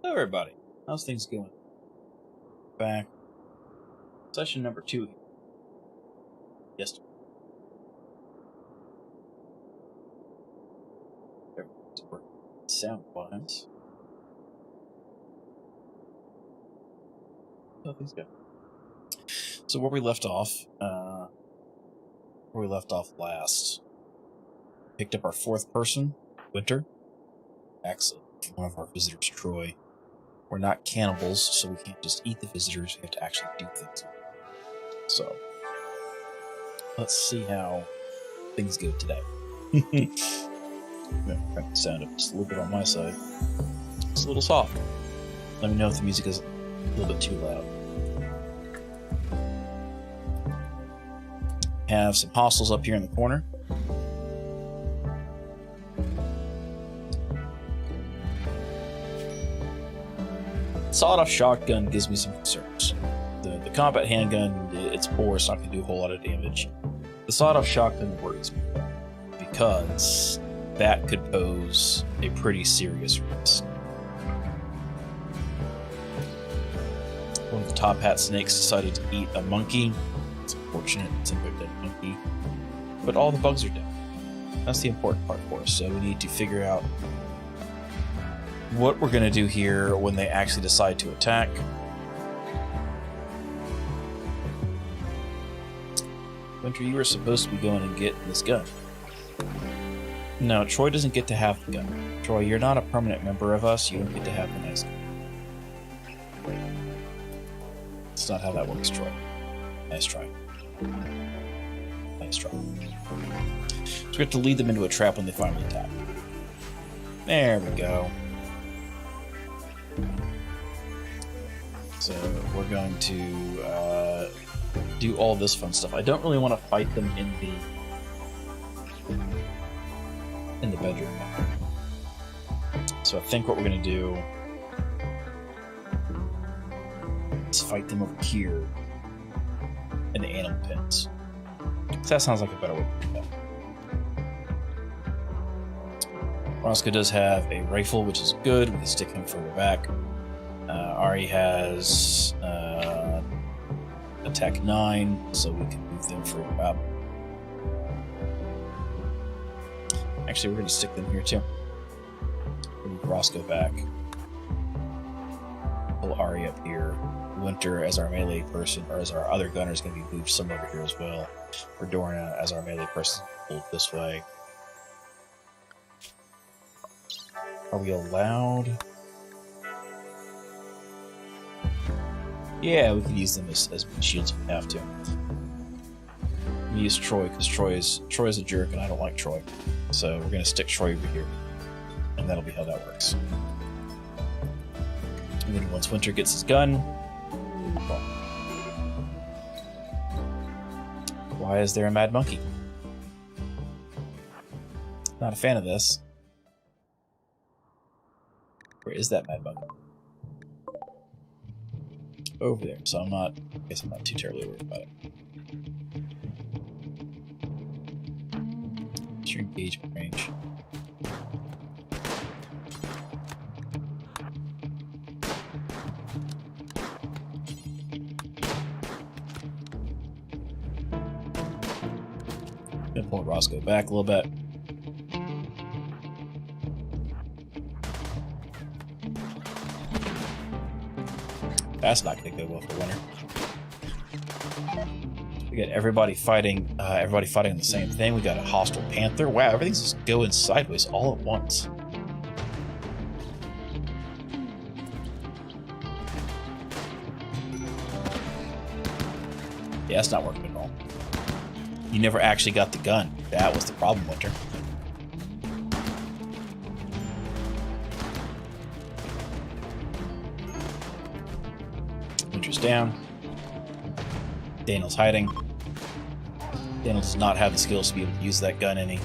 Hello, everybody. How's things going? Back. Session number 2 here. Yesterday. Everything's working sound-wise. How things go? So where we left off last, picked up our 4th person, Winter. Excellent. One of our visitors, Troy. We're not cannibals, so we can't just eat the visitors. We have to actually do things. So, let's see how things go today. I'm going to crank the sound up just a little bit on my side. It's a little soft. Let me know if the music is a little bit too loud. Have some hostiles up here in the corner. Sawed-off shotgun gives me some concerns. The combat handgun, it's poor, it's not going to do a whole lot of damage. The sawed-off shotgun worries me, because that could pose a pretty serious risk. One of the top hat snakes decided to eat a monkey. It's unfortunate, it's a dead monkey. But all the bugs are dead. That's the important part for us, so we need to figure out what we're going to do here when they actually decide to attack. Winter, you were supposed to be going and getting this gun. No, Troy doesn't get to have the gun. Troy, you're not a permanent member of us. You don't get to have the nice gun. That's not how that works, Troy. Nice try. Nice try. So we have to lead them into a trap when they finally attack. There we go. So we're going to do all this fun stuff. I don't really want to fight them in the bedroom. So I think what we're going to do is fight them over here in the animal pens. So that sounds like a better way to do that. Roscoe does have a rifle, which is good. We can stick him further back. Ari has attack 9, so we can move them further up. Actually, we're going to stick them here too. Move Roscoe back. Pull Ari up here. Winter as our melee person, or as our other gunner, is going to be moved some over here as well. Dorna as our melee person, pulled this way. Are we allowed? Yeah, we can use them as shields if we have to. We use Troy because Troy's a jerk and I don't like Troy. So we're going to stick Troy over here. And that'll be how that works. And then once Winter gets his gun... Why is there a mad monkey? Not a fan of this. Where is that mad monkey? Over there, so I guess I'm not too terribly worried about it. What's your engagement range? Gonna pull Roscoe back a little bit. That's not going to go well for Winter. We got everybody fighting on the same thing. We got a hostile panther. Wow, everything's just going sideways all at once. Yeah, that's not working at all. You never actually got the gun. That was the problem, Winter. Down. Daniel's hiding. Daniel does not have the skills to be able to use that gun any.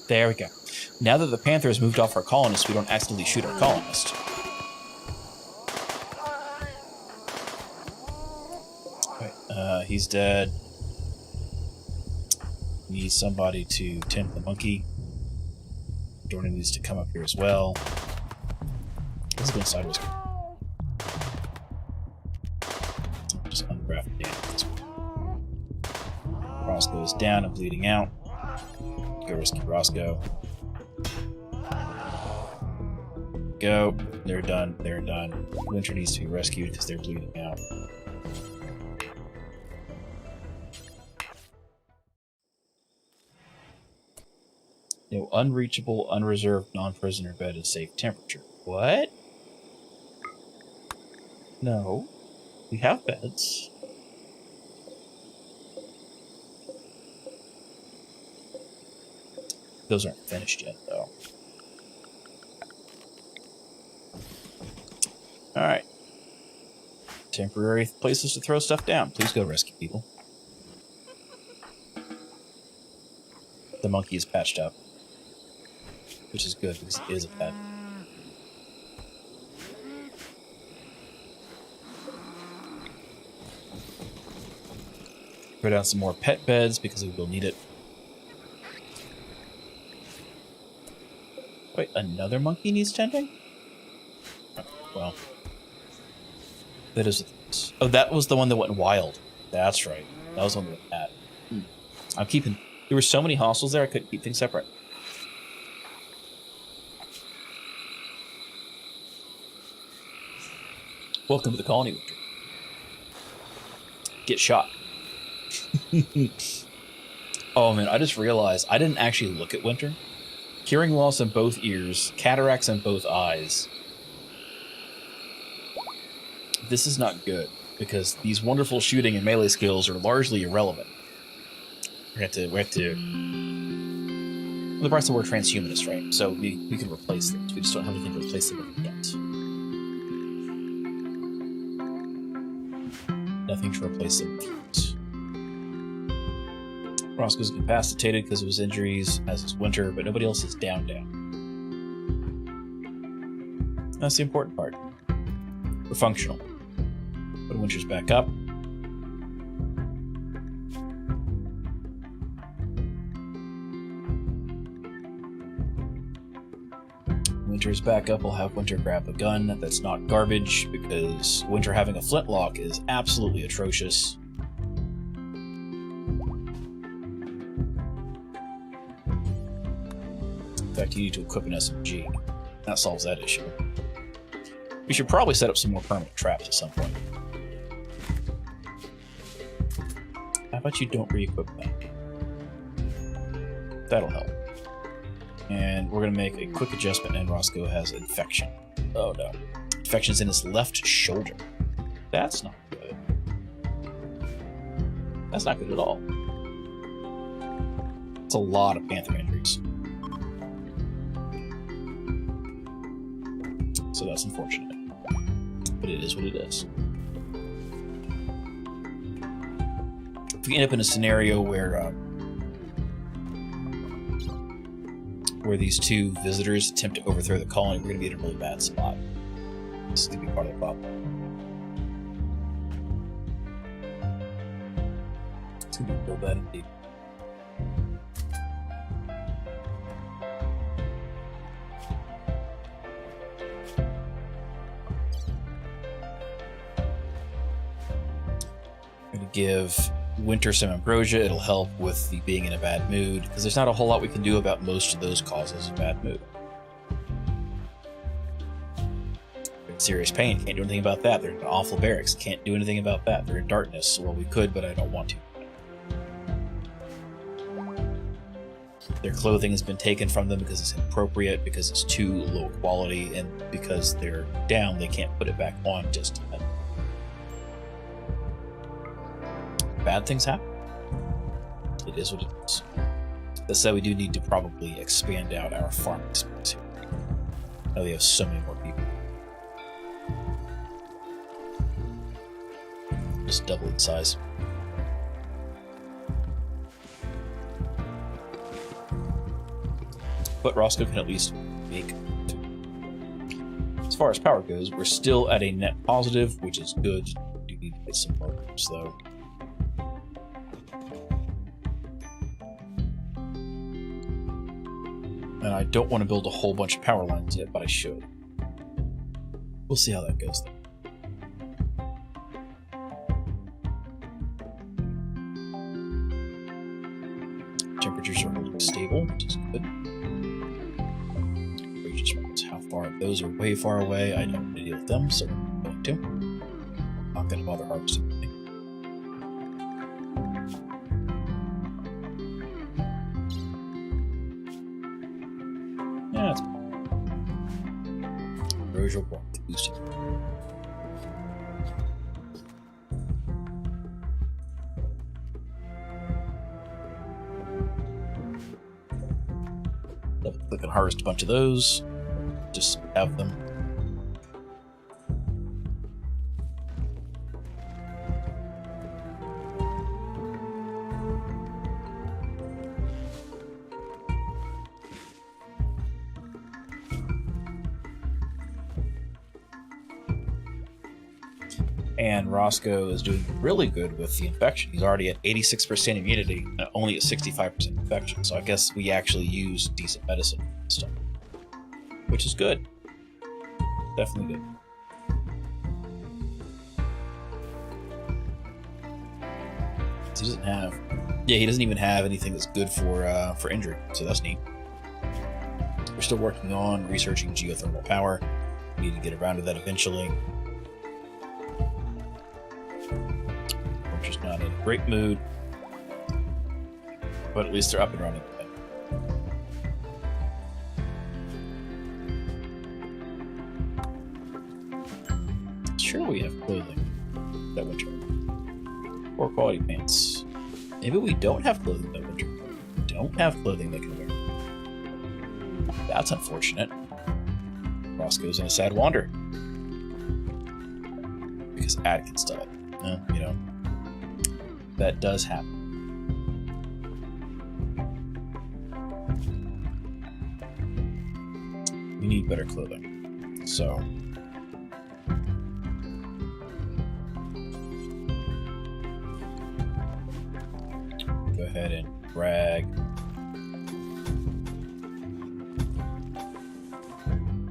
There we go. Now that the Panther has moved off our colonists, we don't accidentally shoot our colonist. Right, he's dead. Need somebody to tend the monkey. Jordan needs to come up here as well. Let's go sideways. Just ungraph down at this point. Roscoe is down and bleeding out. Go rescue Roscoe. Go. They're done. They're done. Winter needs to be rescued because they're bleeding out. No unreachable, unreserved, non-prisoner bed at safe temperature. What? No. We have beds. Those aren't finished yet, though. Alright. Temporary places to throw stuff down. Please go rescue people. The monkey is patched up. Which is good, because it is a pet. Throw down some more pet beds, because we will need it. Wait, another monkey needs tending? Oh, well. That is... Oh, that was the one that went wild. That's right. That was the one that went bad. I'm keeping... There were so many hostels there, I couldn't keep things separate. Welcome to the colony, Winter. Get shot. Oh man, I just realized I didn't actually look at Winter. Hearing loss in both ears, cataracts in both eyes. This is not good, because these wonderful shooting and melee skills are largely irrelevant. We have to the price of we're transhumanist, right? So we can replace things. We just don't have anything to replace them with yet. Nothing to replace them with. Roscoe's incapacitated because of his injuries, as is Winter, but nobody else is down. That's the important part. We're functional. But Winter's back up. Winter's back up. We'll have Winter grab a gun. That's not garbage, because Winter having a flintlock is absolutely atrocious. In fact, you need to equip an SMG. That solves that issue. We should probably set up some more permanent traps at some point. How about you don't re-equip that? That'll help. And we're going to make a quick adjustment, and Roscoe has infection. Oh no. Infection's in his left shoulder. That's not good. That's not good at all. It's a lot of Panther injuries. So that's unfortunate. But it is what it is. If we end up in a scenario where these two visitors attempt to overthrow the colony, we're going to be in a really bad spot. This is going to be part of the problem. It's going to be real bad indeed. I'm going to give Winter some ambrosia. It'll help with the being in a bad mood, because there's not a whole lot we can do about most of those causes of bad mood. They're in serious pain, can't do anything about that. They're in awful barracks, can't do anything about that. They're in darkness. Well, we could, but I don't want to. Their clothing has been taken from them because it's inappropriate, because it's too low quality, and because they're down, they can't put it back on just yet. Bad things happen. It is what it is. That said, we do need to probably expand out our farming space here. Now we have so many more people. Just double in size. but Roscoe can at least make food. As far as power goes, we're still at a net positive, which is good. We need to get some workers, though. And I don't want to build a whole bunch of power lines yet, but I should. We'll see how that goes, though. Temperatures are holding stable, which is good. How far? Those are way far away. I don't want to deal with them, so I'm going to. Not going to bother harvesting anything. Yeah, that's erosion warmth boosted. Double-click and harvest a bunch of those. Just have them. And Roscoe is doing really good with the infection. He's already at 86% immunity, and only at 65% infection. So I guess we actually use decent medicine and stuff, which is good. Definitely good. He doesn't have, he doesn't even have anything that's good for injury, so that's neat. We're still working on researching geothermal power. We need to get around to that eventually. We're just not in a great mood, but at least they're up and running. Sure, we have clothing that winter. Poor quality pants. Maybe we don't have clothing that winter. We don't have clothing they can wear. That's unfortunate. Roscoe's in a sad wander. Because Atkins died. You know, that does happen. We need better clothing. So... go ahead and drag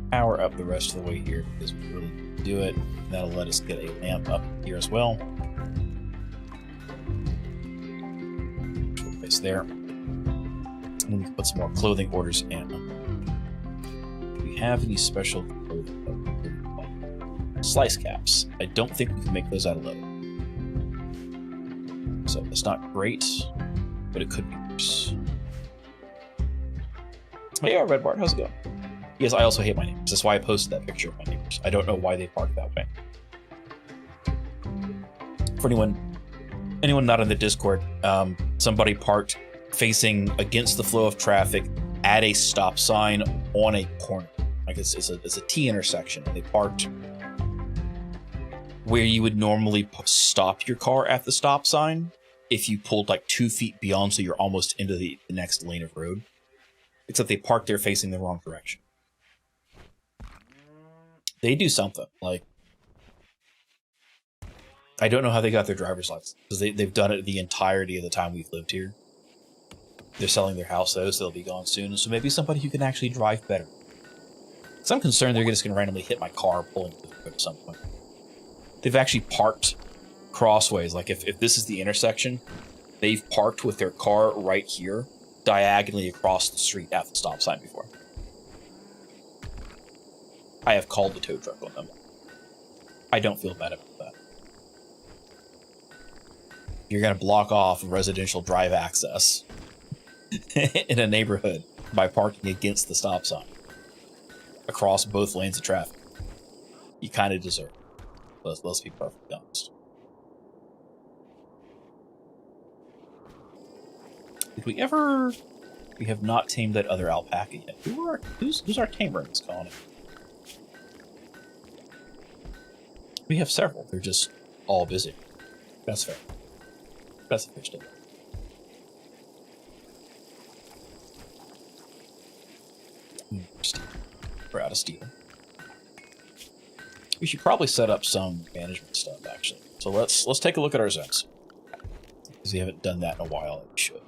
power up the rest of the way here because we really need to do it. That'll let us get a lamp up here as well. Place there. And we can put some more clothing orders in. Do we have any special clothing? Slice caps. I don't think we can make those out of leather. So that's not great, but it could be worse. Hey, Red Bart, how's it going? Yes, I also hate my neighbors. That's why I posted that picture of my neighbors. I don't know why they park that way. For anyone not in the Discord, somebody parked facing against the flow of traffic at a stop sign on a corner. Like it's a T intersection. They parked where you would normally stop your car at the stop sign if you pulled like 2 feet beyond, so you're almost into the next lane of road. Except they parked there facing the wrong direction. They do something. Like, I don't know how they got their driver's license, because they've done it the entirety of the time we've lived here. They're selling their house, though, so they'll be gone soon. So maybe somebody who can actually drive better. Because I'm concerned they're just going to randomly hit my car pulling at some point. They've actually parked crossways. Like, if this is the intersection, they've parked with their car right here, diagonally across the street at the stop sign before. I have called the tow truck on them. I don't feel bad about that. You're going to block off residential drive access in a neighborhood by parking against the stop sign across both lanes of traffic. You kind of deserve it. Let's be perfectly honest. Did we ever... We have not tamed that other alpaca yet. Who's our tamer in this colony? We have several. They're just all busy. That's fair. That's a fish to Steel. We're out of steel. We should probably set up some management stuff, actually. So let's take a look at our zones. Because we haven't done that in a while, and we should.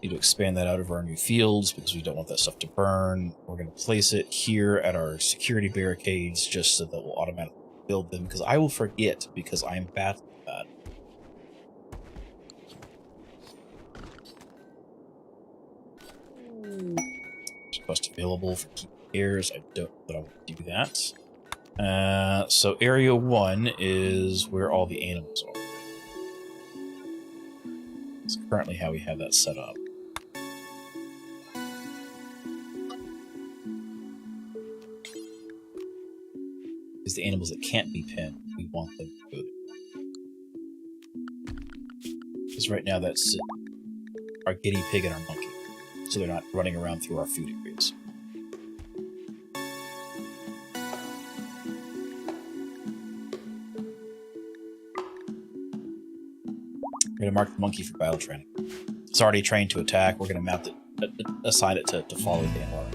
Need to expand that out of our new fields because we don't want that stuff to burn. We're going to place it here at our security barricades just so that we'll automatically build them, because I will forget because I am bad at that. Quest available for keep airs. I don't know that I want to do that. So area 1 is where all the animals are. That's currently how we have that set up. Because the animals that can't be pinned, we want them to go there. Because right now that's our guinea pig and our monkey. So they're not running around through our food areas. We're going to mark the monkey for battle training. It's already trained to attack. We're going to mount it, assign it to follow the animal.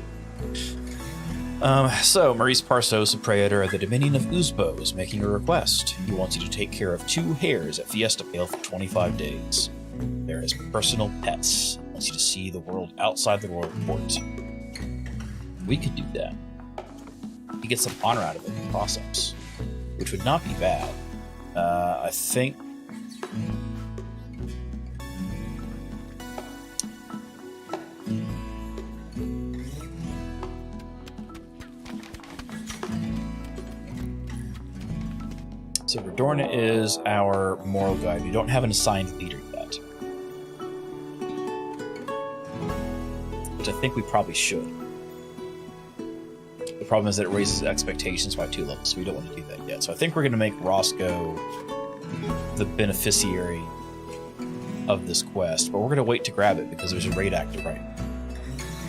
So, Maurice Parsos, the praetor of the Dominion of Uzbo, is making a request. He wants you to take care of 2 hares at Fiesta Pail for 25 days. They're his personal pets. He wants you to see the world outside the royal court. We could do that. You get some honor out of it in the process, which would not be bad. I think... So Redorna is our moral guide. We don't have an assigned leader yet. Which I think we probably should. The problem is that it raises expectations by 2 levels, so we don't want to do that yet. So I think we're going to make Roscoe the beneficiary of this quest, but we're going to wait to grab it because there's a raid active right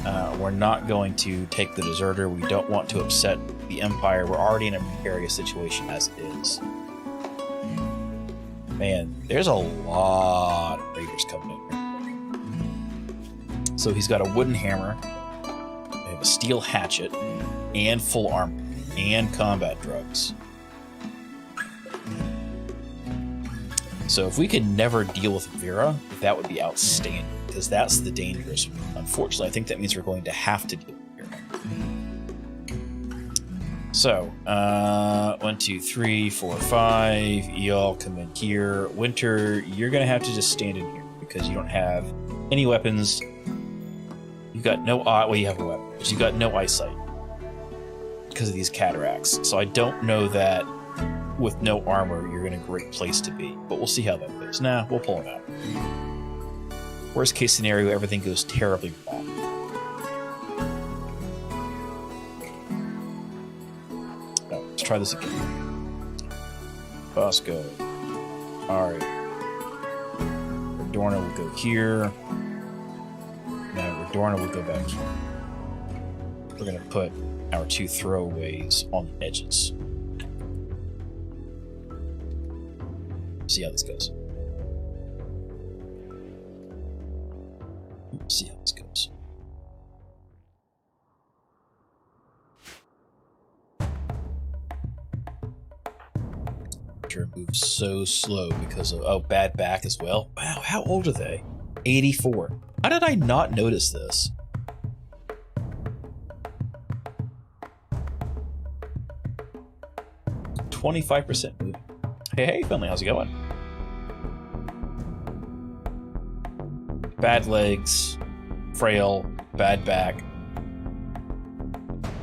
now. We're not going to take the deserter. We don't want to upset the Empire. We're already in a precarious situation as it is. Man, there's a lot of raiders coming in here. So he's got a wooden hammer, they have a steel hatchet, and full armor, and combat drugs. So if we could never deal with Vera, that would be outstanding, because that's the dangerous one. Unfortunately, I think that means we're going to have to deal with Vera. So, 1, 2, 3, 4, 5. Y'all come in here. Winter, you're going to have to just stand in here because you don't have any weapons. You've got no well, you have a weapon, but you've got no eyesight because of these cataracts. So I don't know that with no armor you're in a great place to be, but we'll see how that goes. Nah, we'll pull him out. Worst case scenario, everything goes terribly wrong. Let's try this again. Bosco. Alright. Redorna will go here. Now Redorna will go back here. We're going to put our 2 throwaways on the edges. See how this goes. See how this goes. Moves so slow because of bad back as well. Wow, how old are they? 84. How did I not notice this? %25 moving. Hey, Finley, how's it going? Bad legs, frail, bad back.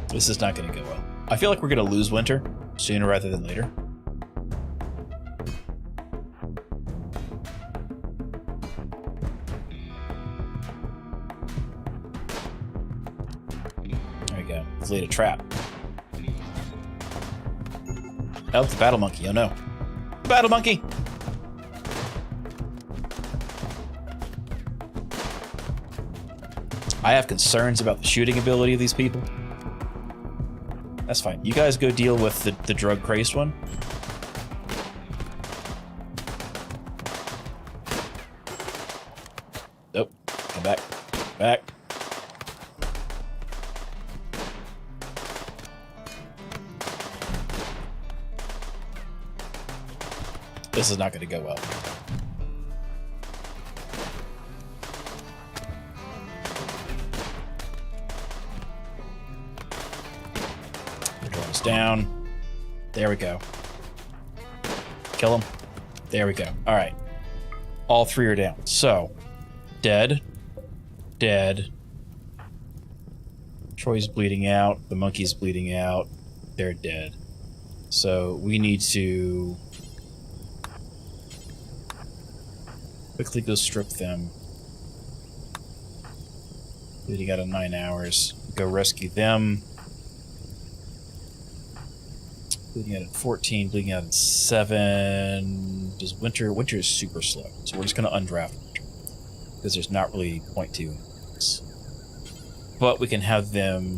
This is not going to go well. I feel like we're going to lose Winter sooner rather than later. Laid a trap. Oh, it's the battle monkey. Oh no. Battle monkey! I have concerns about the shooting ability of these people. That's fine. You guys go deal with the drug-crazed one. Nope. Come back. Back. This is not going to go well. Drones down. There we go. Kill him. There we go. All right. All three are down. So, dead. Dead. Troy's bleeding out. The monkey's bleeding out. They're dead. So, we need to quickly go strip them. Bleeding out in 9 hours. Go rescue them. Bleeding out in 14, bleeding out in 7. Does Winter is super slow, so we're just going to undraft Winter. Because there's not really a point to this. But we can have them...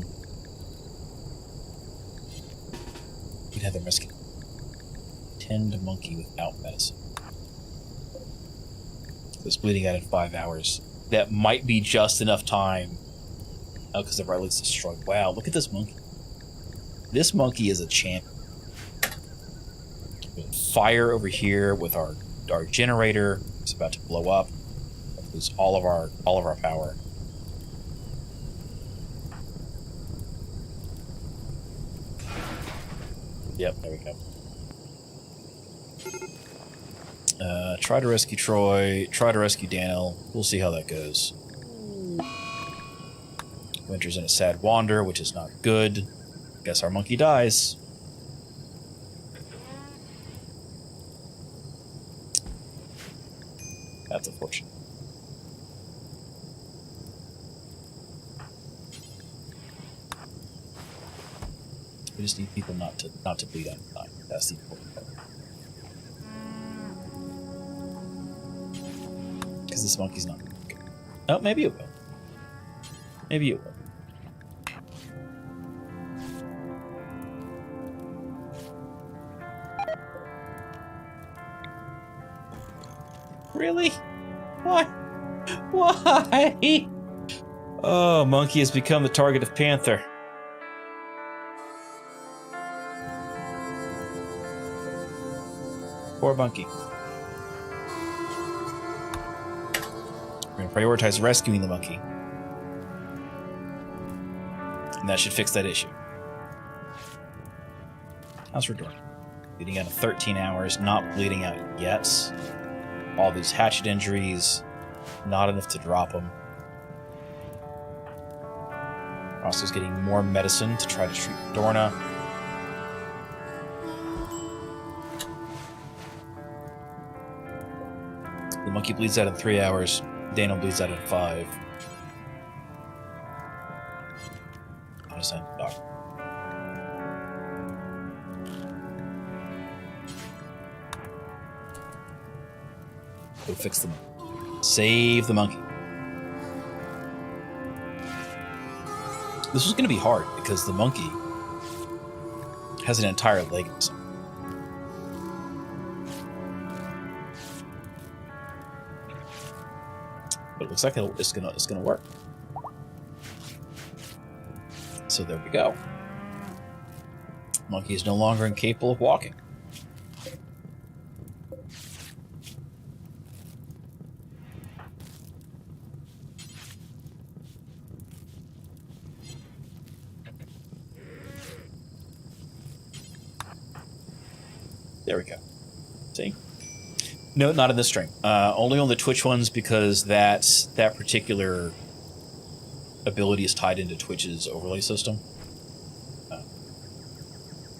We can have them rescue. Tend monkey without medicine. It's bleeding out in 5 hours. That might be just enough time. Oh, because they've released destroyed. Wow, look at this monkey. This monkey is a champion. Fire over here with our generator. It's about to blow up. Lose all of our power. Yep, there we go. Try to rescue Troy. Try to rescue Daniel. We'll see how that goes. Winter's in a sad wander, which is not good. Guess our monkey dies. That's unfortunate. We just need people not to bleed out and die. That's the important part. Because this monkey's not going to go. Oh, maybe it will. Maybe it will. Really? Why? Why? Oh, monkey has become the target of Panther. Poor monkey. We're going to prioritize rescuing the monkey. And that should fix that issue. How's her door? Bleeding out of 13 hours, not bleeding out yet. All these hatchet injuries, not enough to drop them. Roscoe's getting more medicine to try to treat Dorna. The monkey bleeds out in 3 hours. Daniel bleeds out in 5. I'll just send the doctor. Go fix the monkey. Save the monkey. This was going to be hard because the monkey has an entire leg missing. But it looks like it's gonna work. So there we go. Monkey is no longer incapable of walking. There we go. See? No, not in this stream. Only on the Twitch ones because that particular ability is tied into Twitch's overlay system.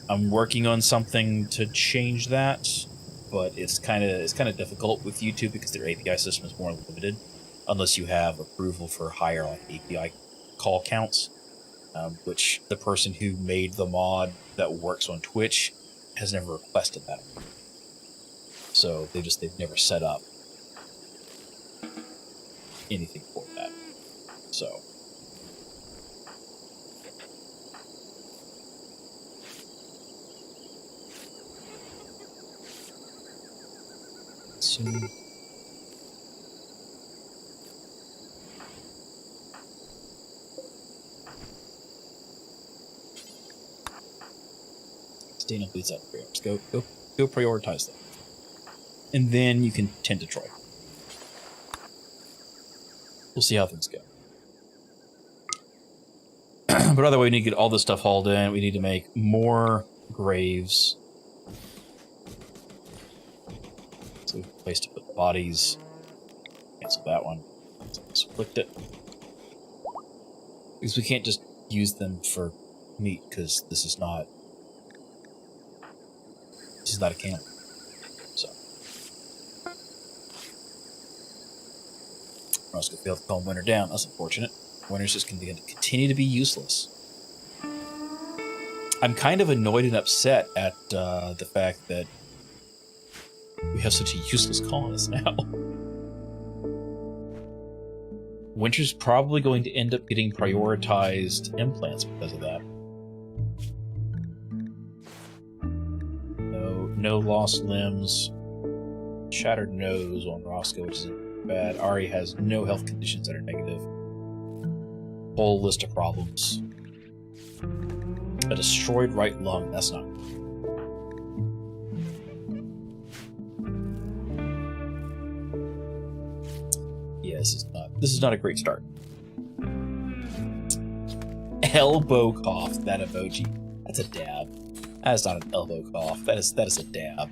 I'm working on something to change that, but it's kind of difficult with YouTube because their API system is more limited, unless you have approval for higher API call counts, which the person who made the mod that works on Twitch has never requested that. So they've never set up anything for that. So soon. Daniel bleeds out 3 hours. Go prioritize them. And then you can tend to Troy. We'll see how things go. But otherwise, we need to get all this stuff hauled in. We need to make more graves. So we have a place to put the bodies. Cancel that one. So clicked it. Because we can't just use them for meat, because this is not a camp. So Roscoe failed to calm Winter down. That's unfortunate. Winter's just going to continue to be useless. I'm kind of annoyed and upset at the fact that we have such a useless colonist now. Winter's probably going to end up getting prioritized implants because of that. No lost limbs. Shattered nose on Roscoe, which isn't bad. Ari has no health conditions that are negative. Whole list of problems. A destroyed right lung. That's not. Yeah, this is not a great start. Elbow cough. That emoji. That's a dab. That is not an elbow cough. That is a dab.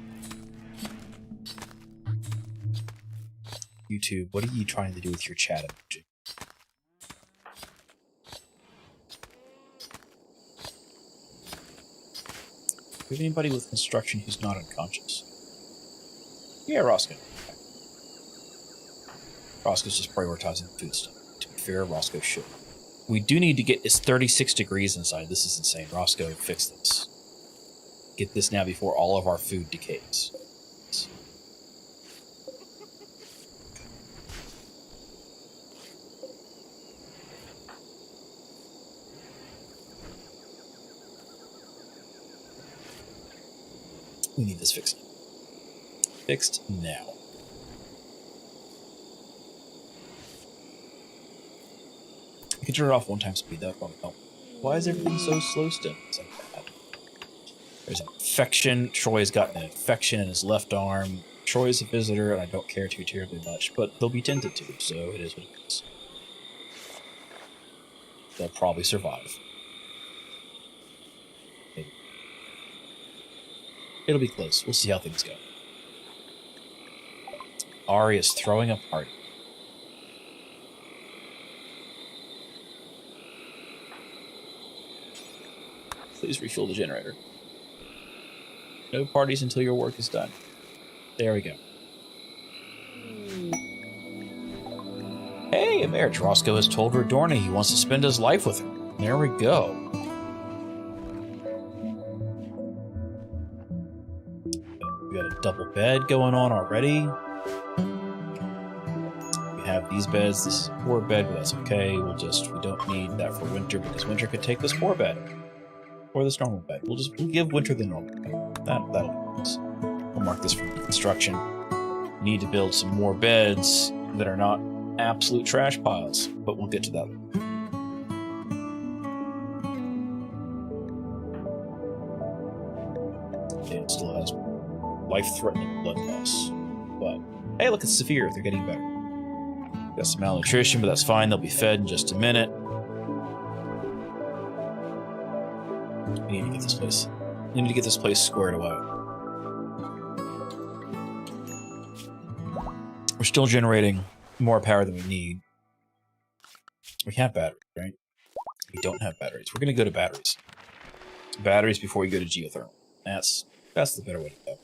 YouTube, what are you trying to do with your chat emoji? Do we have anybody with construction who's not unconscious? Yeah, Roscoe. Okay. Roscoe's just prioritizing food stuff. To be fair, Roscoe should. We do need to get... It's 36 degrees inside. This is insane. Roscoe, fix this. Get this now before all of our food decays. We need this fixed. Fixed now. I can turn it off 1 time speed, that probably help. Why is everything so slow still? It's like that. There's an infection. Troy's got an infection in his left arm. Troy's a visitor, and I don't care too terribly much, but they'll be tended to, so it is what it is. They'll probably survive. Maybe. It'll be close. We'll see how things go. Ari is throwing a party. Please refuel the generator. No parties until your work is done. There we go. Hey, a marriage. Roscoe has told Radorna he wants to spend his life with her. There we go. We got a double bed going on already. We have these beds. This is a poor bed, but that's okay. We don't need that for Winter, because Winter could take this poor bed. Or this normal bed. We'll give Winter the normal bed. That'll be nice. We'll mark this for construction. Need to build some more beds that are not absolute trash piles, but we'll get to that. It still has life-threatening blood loss. But, hey, look, it's severe. They're getting better. Got some malnutrition, but that's fine. They'll be fed in just a minute. We need to get this place. We need to get this place squared away. We're still generating more power than we need. We have batteries, right? We don't have batteries. We're going to go to batteries. Batteries before we go to geothermal. That's the better way to go.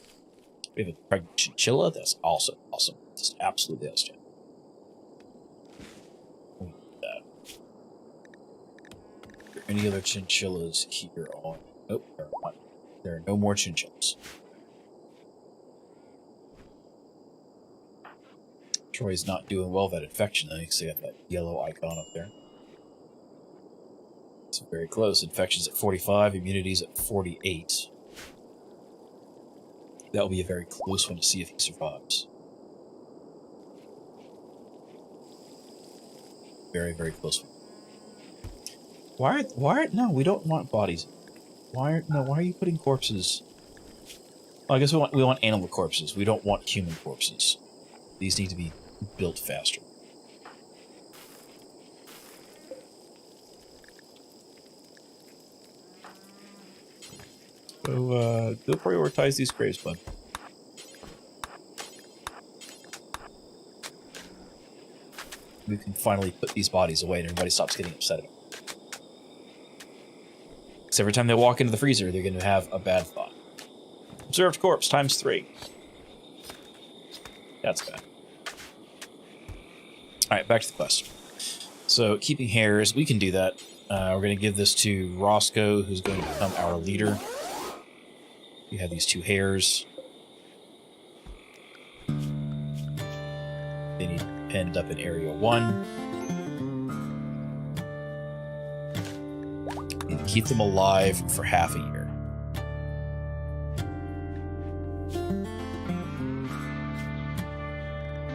We have a pregnant chinchilla. That's also awesome. Just absolutely outstanding. We need that. Are there any other chinchillas here on? Nope, there are not. There are no more chinchillas. Troy's not doing well with that infection, though. You can see that yellow icon up there. It's very close. Infection's at 45, immunity's at 48. That'll be a very close one to see if he survives. Very, very close one. No, we don't want bodies. Why are you putting corpses? Well, I guess we want animal corpses. We don't want human corpses. These need to be built faster. So, go prioritize these graves, bud. We can finally put these bodies away and everybody stops getting upset about it. Because every time they walk into the freezer, they're going to have a bad thought. Observed corpse times 3. That's bad. Alright, back to the quest. So, keeping hares, we can do that. We're going to give this to Roscoe, who's going to become our leader. We have these 2 hares. They need penned up in Area 1. And keep them alive for half a year.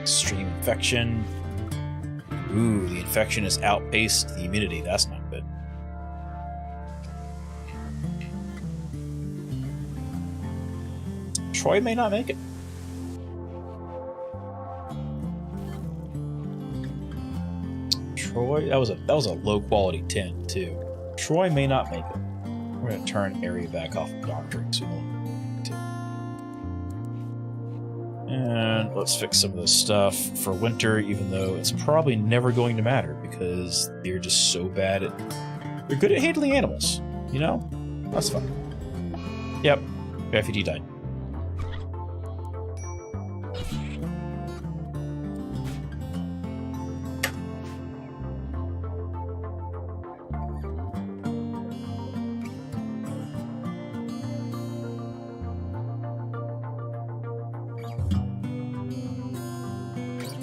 Extreme infection. Ooh, the infection has outpaced the immunity. That's not good. Troy may not make it. Troy, that was a low quality 10 too. Troy may not make it. We're gonna turn area back off of doctoring so we won't to. And let's fix some of this stuff for winter, even though it's probably never going to matter because they're just so bad at. They're good at handling animals, you know? That's fine. Yep, refugee died.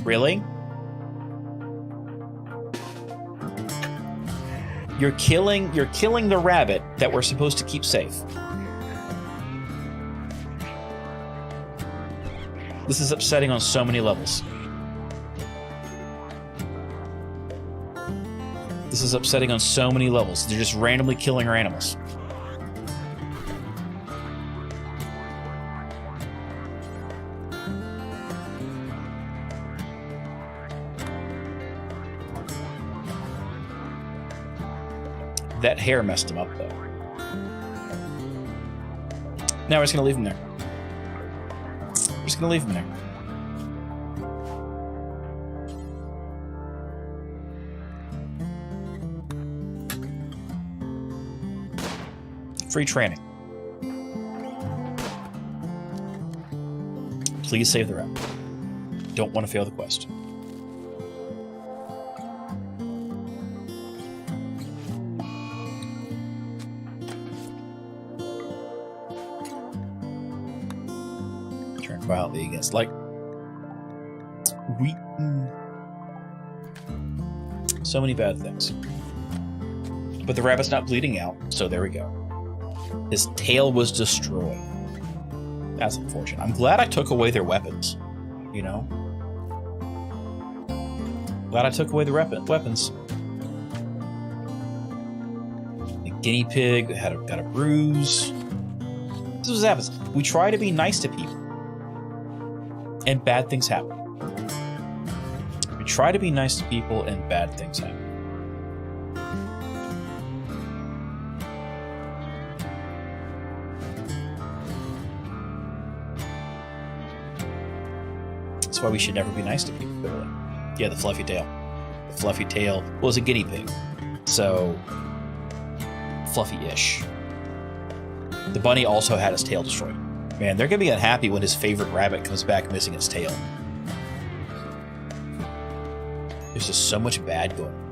Really? You're killing the rabbit that we're supposed to keep safe. This is upsetting on so many levels. This is upsetting on so many levels. They're just randomly killing our animals. That hair messed him up, though. Now we're just going to leave him there. We're just going to leave him there. Free training. Please save the rep. Don't want to fail the quest. Violently against light. So many bad things. But the rabbit's not bleeding out, so there we go. His tail was destroyed. That's unfortunate. I'm glad I took away their weapons. You know? Glad I took away the weapons. The guinea pig got a bruise. This is what happens. We try to be nice to people. And bad things happen. We try to be nice to people, and bad things happen. That's why we should never be nice to people, really. Yeah, the fluffy tail. The fluffy tail was a guinea pig. So, fluffy-ish. The bunny also had his tail destroyed. Man, they're going to be unhappy when his favorite rabbit comes back missing its tail. There's just so much bad going on.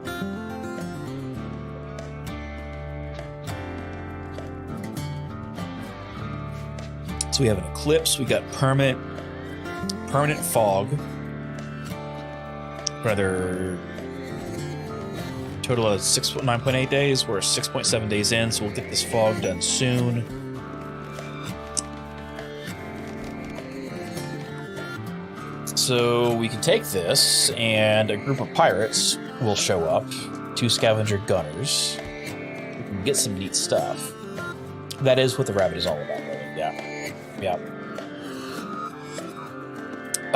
So we have an eclipse, we got permanent fog. Rather, total of 9.8 days. We're 6.7 days in, so we'll get this fog done soon. So we can take this, and a group of pirates will show up. 2 scavenger gunners. We can get some neat stuff. That is what the rabbit is all about, really. Yeah.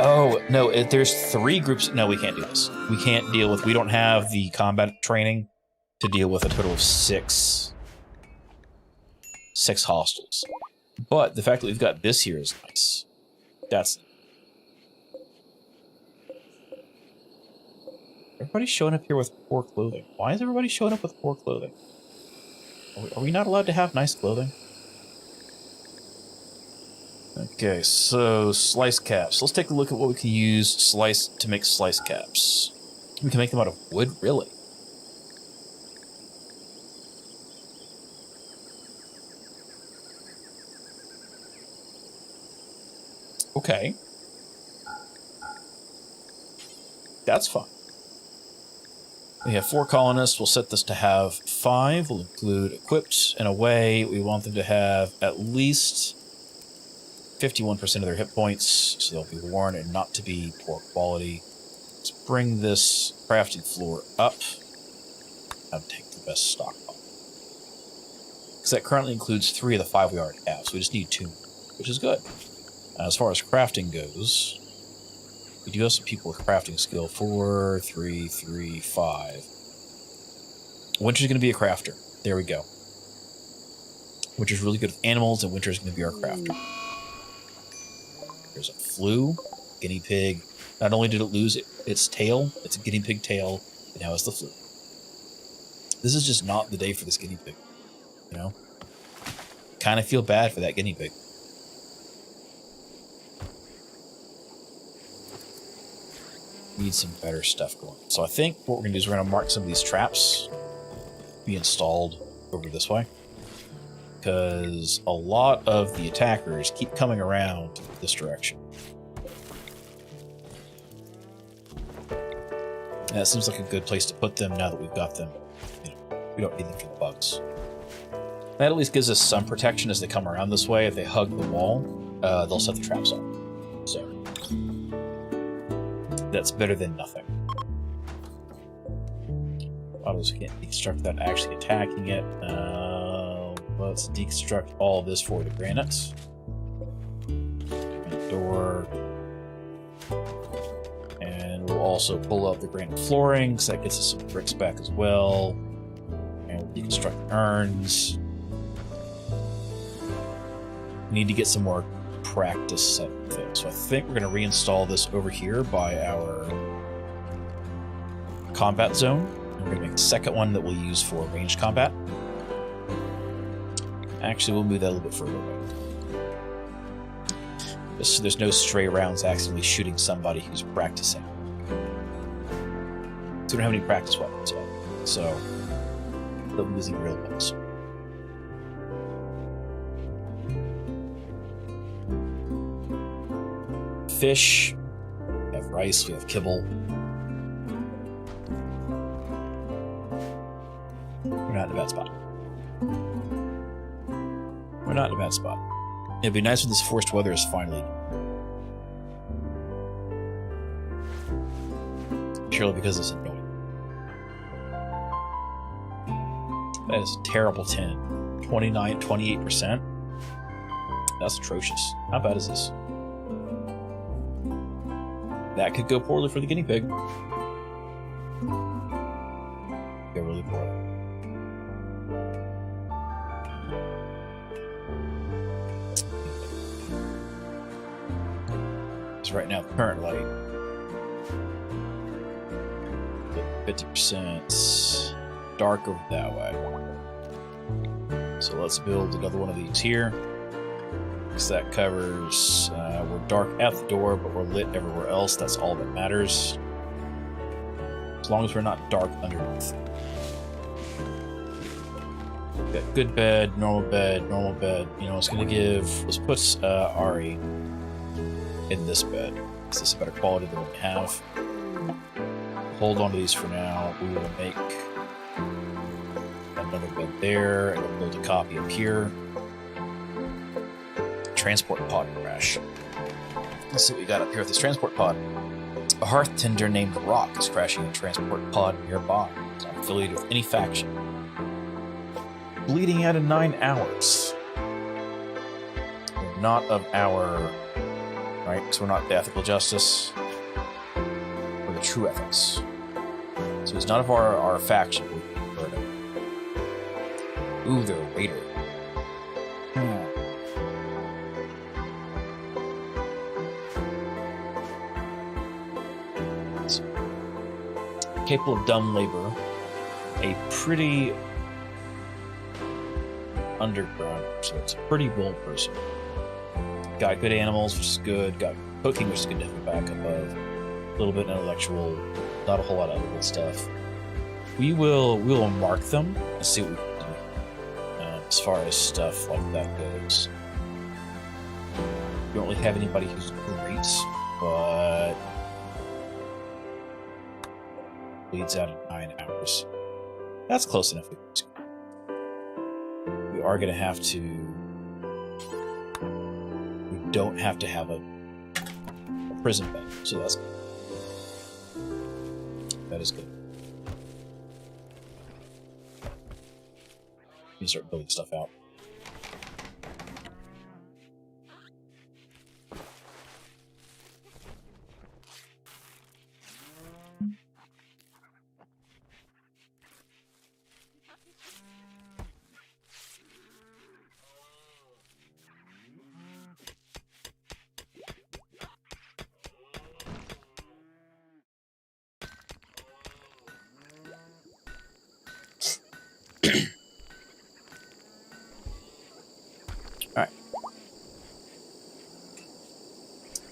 Oh, no, there's 3 groups. No, we can't do this. We can't deal with... We don't have the combat training to deal with a total of 6 hostiles. But the fact that we've got this here is nice. That's... Everybody's showing up here with poor clothing. Why is everybody showing up with poor clothing? Are we not allowed to have nice clothing? Okay, so slice caps. Let's take a look at what we can use to make slice caps. We can make them out of wood, really? Okay. That's fine. We have 4 colonists. We'll set this to have 5. We'll include equipped and away. We want them to have at least 51% of their hit points, so they'll be worn and not to be poor quality. Let's bring this crafting floor up. I'll take the best stock off. Because that currently includes 3 of the 5 we already have, so we just need 2, which is good. As far as crafting goes, we do have some people with crafting skill. 4, 3, 3, 5. Winter's going to be a crafter. There we go. Winter's really good with animals, and Winter's going to be our crafter. There's a flu, guinea pig. Not only did it lose its tail, it's a guinea pig tail, and now it's the flu. This is just not the day for this guinea pig, you know? Kind of feel bad for that guinea pig. Need some better stuff going. So I think what we're going to do is we're going to mark some of these traps be installed over this way. Because a lot of the attackers keep coming around this direction. And that seems like a good place to put them now that we've got them. You know, we don't need them for the bugs. That at least gives us some protection as they come around this way. If they hug the wall, they'll set the traps off. So that's better than nothing. Obviously, we can't deconstruct without actually attacking it. Let's deconstruct all this for the granite. Granite door. And we'll also pull up the granite flooring, because that gets us some bricks back as well. And we'll deconstruct urns. We need to get some more practice set with it. So I think we're going to reinstall this over here by our combat zone. And we're going to make a second one that we'll use for ranged combat. Actually, we'll move that a little bit further away. So there's no stray rounds accidentally shooting somebody who's practicing. So we don't have any practice weapons yet. So they'll be using real ones. Fish. We have rice. We have kibble. We're not in a bad spot. We're not in a bad spot. It'd be nice when this forced weather is finally... Surely because it's annoying. That is a terrible 10. 28%. That's atrocious. How bad is this? That could go poorly for the guinea pig. Go really poorly. So right now, the current light, 50% dark over that way. So let's build another one of these here. Because that covers, we're dark at the door, but we're lit everywhere else. That's all that matters. As long as we're not dark underneath. Got good bed, normal bed, normal bed. You know, it's going to give... Let's put Ari in this bed. Because this is better quality than what we have. Hold on to these for now. We will make another bed there, and we'll build a copy up here. Transport pod crash. Let's see what we got up here with this transport pod. A hearth tender named Rock is crashing a transport pod nearby. It's not affiliated with any faction. Bleeding out in 9 hours. Not of our right? Because we're not the ethical justice. We're the true ethics. So he's none of our faction. Ooh, they're a raider. So, capable of dumb labor. A pretty underground, so it's a pretty bold person. Got good animals, which is good. Got cooking, which is good to have a backup of. A little bit intellectual, not a whole lot of other good stuff. We will mark them and see what we can do as far as stuff like that goes. We don't really have anybody who's great, but bleeds out in 9 hours. That's close enough. We are going to have to. We don't have to have a prison bed, so that's good. That is good. You start building stuff out. Alright.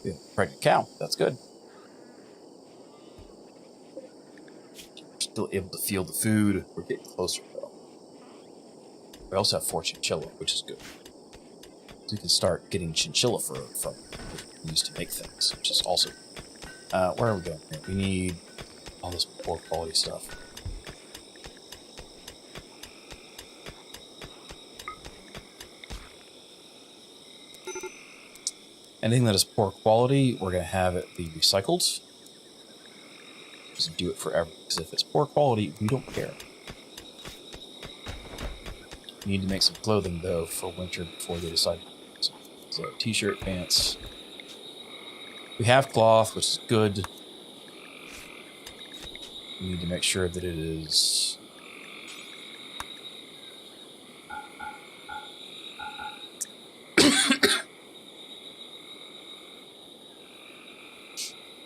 Yeah, pregnant cow. That's good. Still able to feel the food. We're getting closer, though. We also have 4 chinchilla, which is good. So we can start getting chinchilla fur from used to make things, which is also good. Where are we going here? We need all this poor quality stuff. Anything that is poor quality, we're going to have it be recycled. Just do it forever. Because if it's poor quality, we don't care. We need to make some clothing, though, for winter before they decide. So t-shirt, pants. We have cloth, which is good. We need to make sure that it is...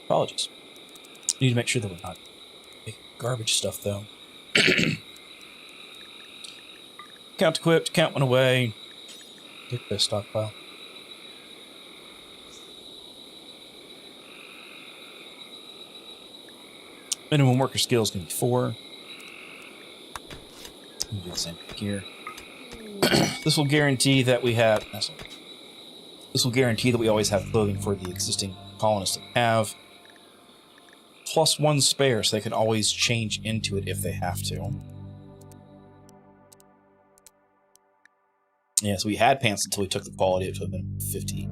Apologies. We need to make sure that we're not making garbage stuff, though. Count equipped, count one away. Get the stockpile. Minimum worker skill is going to be 4. Do the same thing here. This will guarantee that we have... This will guarantee that we always have clothing for the existing colonists that we have. Plus 1 spare, so they can always change into it if they have to. Yeah, so we had pants until we took the quality up to 50%.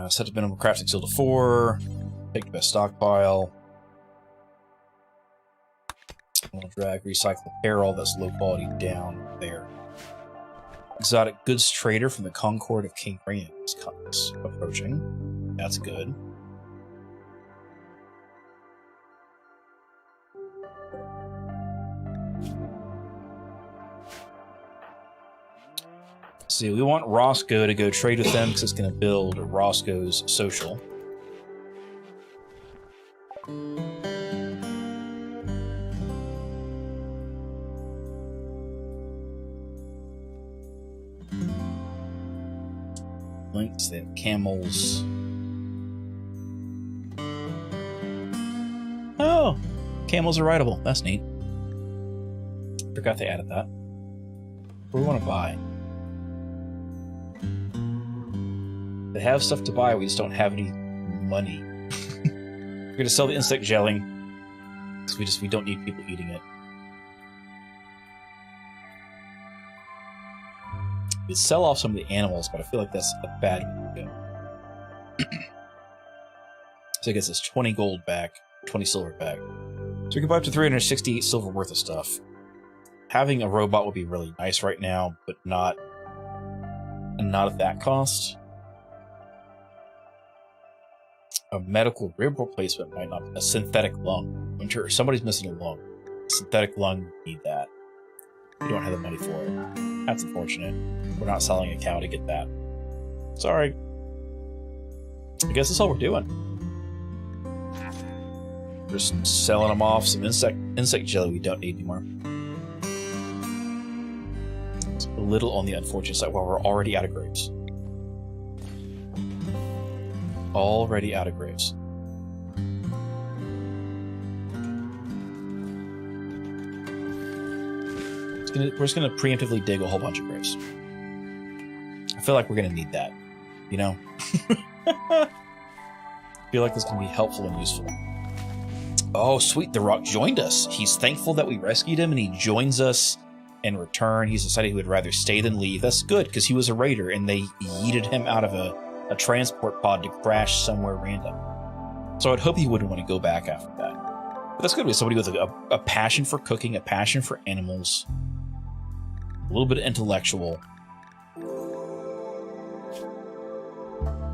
Set the minimum crafting skill to 4. Take the best stockpile. We'll drag recycle apparel that's low quality down there. Exotic goods trader from the Concord of King Rain is approaching. That's good. See, we want Roscoe to go trade with them because it's going to build Roscoe's social. Links, they have camels. Oh! Camels are rideable. That's neat. Forgot they added that. What do we want to buy? They have stuff to buy, we just don't have any money. We're going to sell the insect gelling. Because we don't need people eating it. We'd sell off some of the animals, but I feel like that's a bad way to go. So I guess it's 20 gold back, 20 silver back. So we can buy up to 368 silver worth of stuff. Having a robot would be really nice right now, but not and not at that cost. A medical rib replacement might not be a synthetic lung. I'm sure somebody's missing a lung. Synthetic lung, we need that. We don't have the money for it. That's unfortunate. We're not selling a cow to get that. Sorry. I guess that's all we're doing. Just selling them off some insect jelly we don't need anymore. It's a little on the unfortunate side. Well, we're already out of grapes. Already out of grapes. We're just gonna preemptively dig a whole bunch of grapes. I feel like we're gonna need that, you know? I feel like this can be helpful and useful. Oh, sweet, The Rock joined us. He's thankful that we rescued him, and he joins us in return. He's decided he would rather stay than leave. That's good, because he was a raider, and they yeeted him out of a transport pod to crash somewhere random. So I'd hope he wouldn't want to go back after that. But that's good. We have somebody with a passion for cooking, a passion for animals, a little bit of intellectual.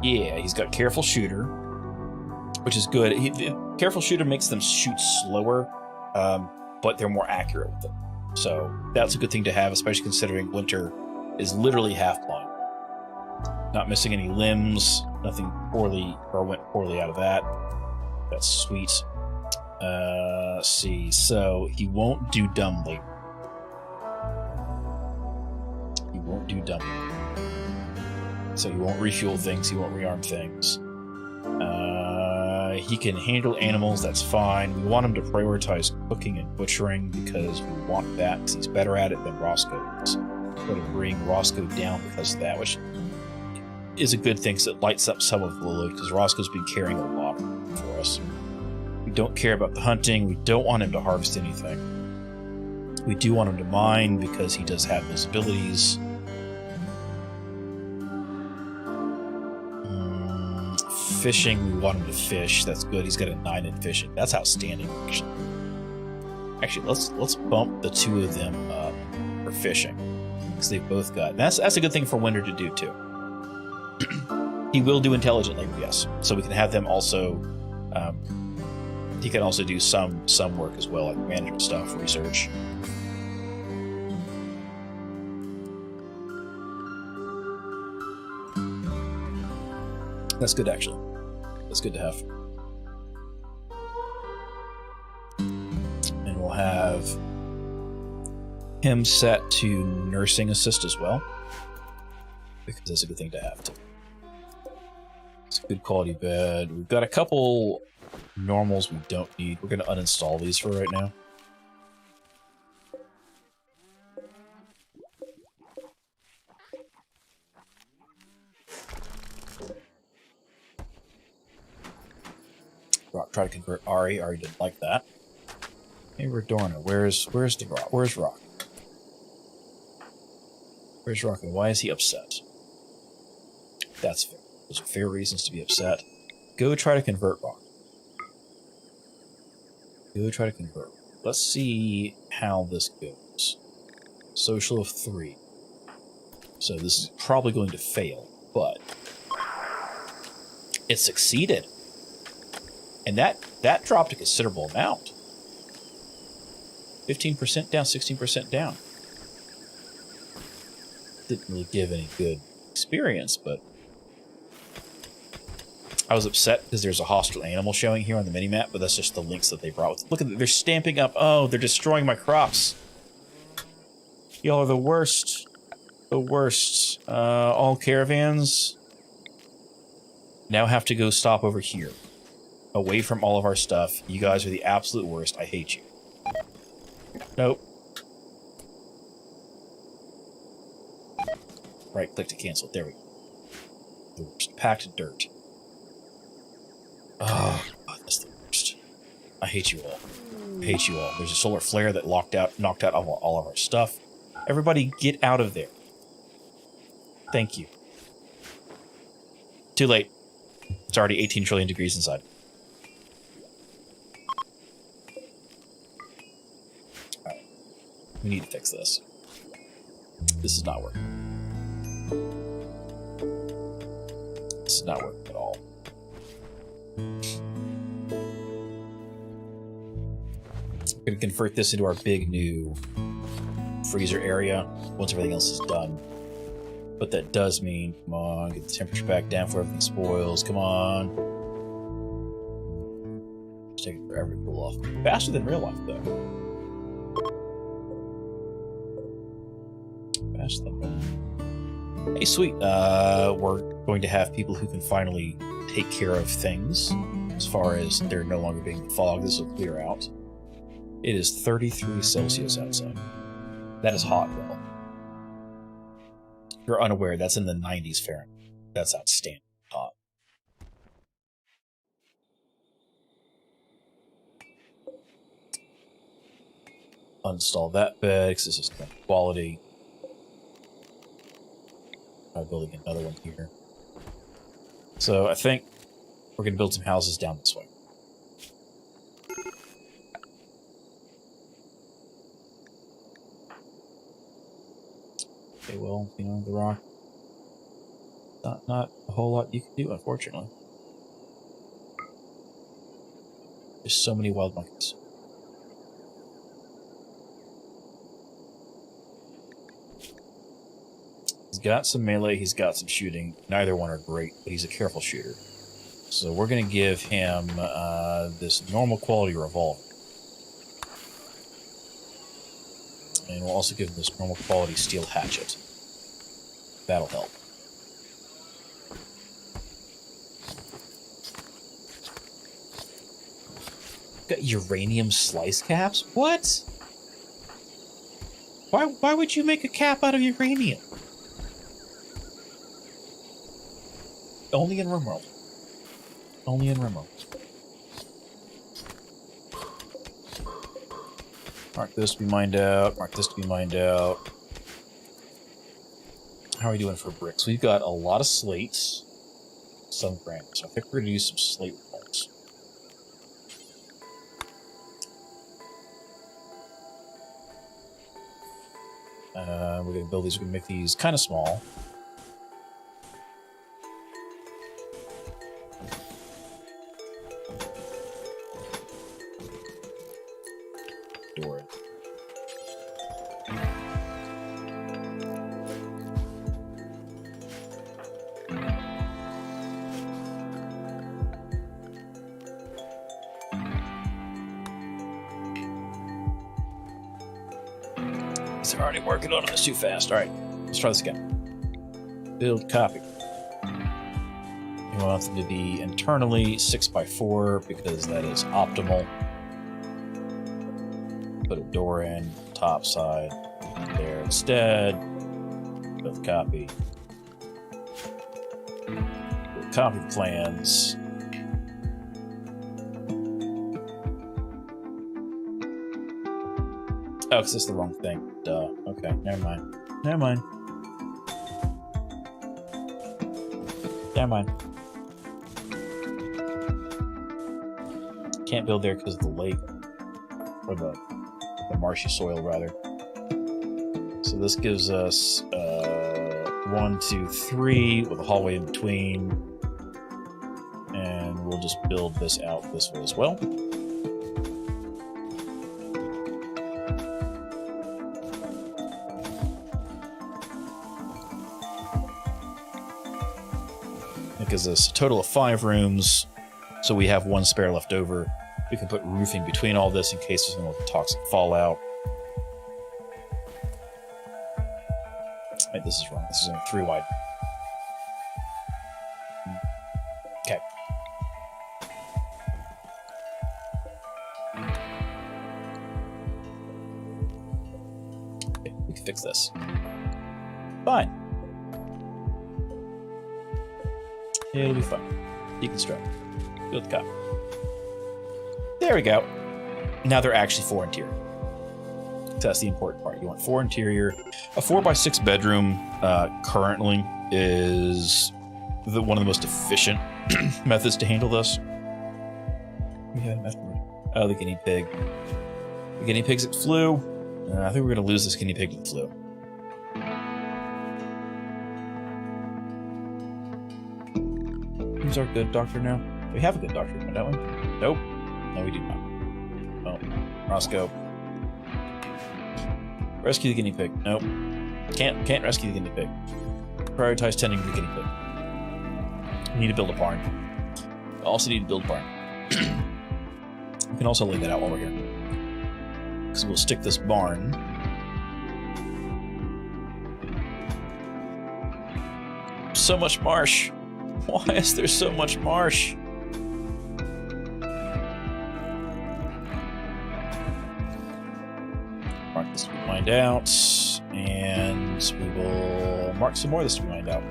Yeah, he's got Careful Shooter, which is good. Careful Shooter makes them shoot slower, but they're more accurate with it. So that's a good thing to have, especially considering winter is literally half blind. Not missing any limbs, nothing poorly or went poorly out of that. That's sweet. Let's see. So he won't do dumb labor. He won't do dumb labor. So he won't refuel things. He won't rearm things. He can handle animals. That's fine. We want him to prioritize cooking and butchering because we want that because he's better at it than Roscoe is. We're going to bring Roscoe down because of that, which is a good thing because it lights up some of the load because Roscoe's been carrying a lot for us. We don't care about the hunting. We don't want him to harvest anything. We do want him to mine because he does have those abilities. Fishing, we want him to fish. That's good. He's got a 9 in fishing. That's outstanding, actually. Actually, let's bump the two of them up for fishing because they've both got. That's a good thing for Winter to do too. He will do intelligent labor, yes. So we can have them also. He can also do some work as well, like management stuff, research. That's good, actually. That's good to have. And we'll have him set to nursing assist as well, because that's a good thing to have too. It's a good quality bed. We've got a couple normals we don't need. We're going to uninstall these for right now. Rock, try to convert Ari. Ari didn't like that. Hey, Redorna, where's the Rock? Where's Rock? Where's Rock, and why is he upset? That's fair. Those are fair reasons to be upset. Go try to convert Rock. Go try to convert. Let's see how this goes. Social of 3. So this is probably going to fail, but it succeeded. And that dropped a considerable amount. 15% down, 16% down. Didn't really give any good experience, but I was upset because there's a hostile animal showing here on the minimap, but that's just the links that they brought with it. Look at it, they're stamping up. Oh, they're destroying my crops. Y'all are the worst. The worst. All caravans now have to go stop over here. Away from all of our stuff. You guys are the absolute worst. I hate you. Nope. Right click to cancel. There we go. The worst. Packed dirt. Oh, God, that's the worst. I hate you all. I hate you all. There's a solar flare that knocked out all of our stuff. Everybody get out of there. Thank you. Too late. It's already 18 trillion degrees inside. Alright. We need to fix this. This is not working. not working at all. I'm going to convert this into our big new freezer area once everything else is done. But that does mean, come on, get the temperature back down before everything spoils. Come on. It's taking forever to cool off. Faster than real life, though. Faster than real life. Hey, sweet. We're going to have people who can finally take care of things. As far as they're no longer being fogged, this will clear out. It is 33 Celsius outside. That is hot, though. If you're unaware, that's in the 90s Fahrenheit. That's outstanding hot. Uninstall that bed, because this is quality. I'm building another one here. So I think we're going to build some houses down this way. Okay, well, you know, the rock. Not a whole lot you can do, unfortunately. There's so many wild monkeys. He's got some melee, he's got some shooting. Neither one are great, but he's a careful shooter. So we're going to give him this normal quality revolver. And we'll also give him this normal quality steel hatchet. That'll help. Got uranium slice caps? What? Why would you make a cap out of uranium? Only in Rimworld. Only in Rimworld. Mark this to be mined out. Mark this to be mined out. How are we doing for bricks? We've got a lot of slates. Some granite. So I think we're going to use some slate walls. We're going to build these. We're going to make these kind of small. Door. They're already working on this too fast. All right, let's try this again. Build copy. You want them to be internally 6x4 because that is optimal. Put a door in, top side, there instead. Build copy. Build copy plans. Oh, because it's the wrong thing. Duh. Okay, never mind. Never mind. Never mind. Can't build there because of the lake. Or the marshy soil, rather. So this gives us 1, 2, 3 with a hallway in between. And we'll just build this out this way as well. It gives us a total of 5 rooms, so we have 1 spare left over. We can put roofing between all this in case there's any toxic fallout. Wait, this is wrong. This is only 3 wide. Okay. Okay, we can fix this. Fine. It'll be fun. Deconstruct. Build the cop. There we go. Now they're actually 4 interior. So that's the important part. You want 4 interior. A 4x6 bedroom currently is one of the most efficient methods to handle this. Oh, the guinea pig. The guinea pig's at flu. I think we're going to lose this guinea pig to the flu. Who's our good doctor now? We have a good doctor now, don't we? Nope. No, we do not. Oh, Roscoe. Rescue the guinea pig. Nope. Can't rescue the guinea pig. Prioritize tending to the guinea pig. We need to build a barn. We also need to build a barn. We can also lay that out while we're here. Because we'll stick this barn. So much marsh. Why is there so much marsh? Mark this to be mined out, and we will mark some more of this to be mined out.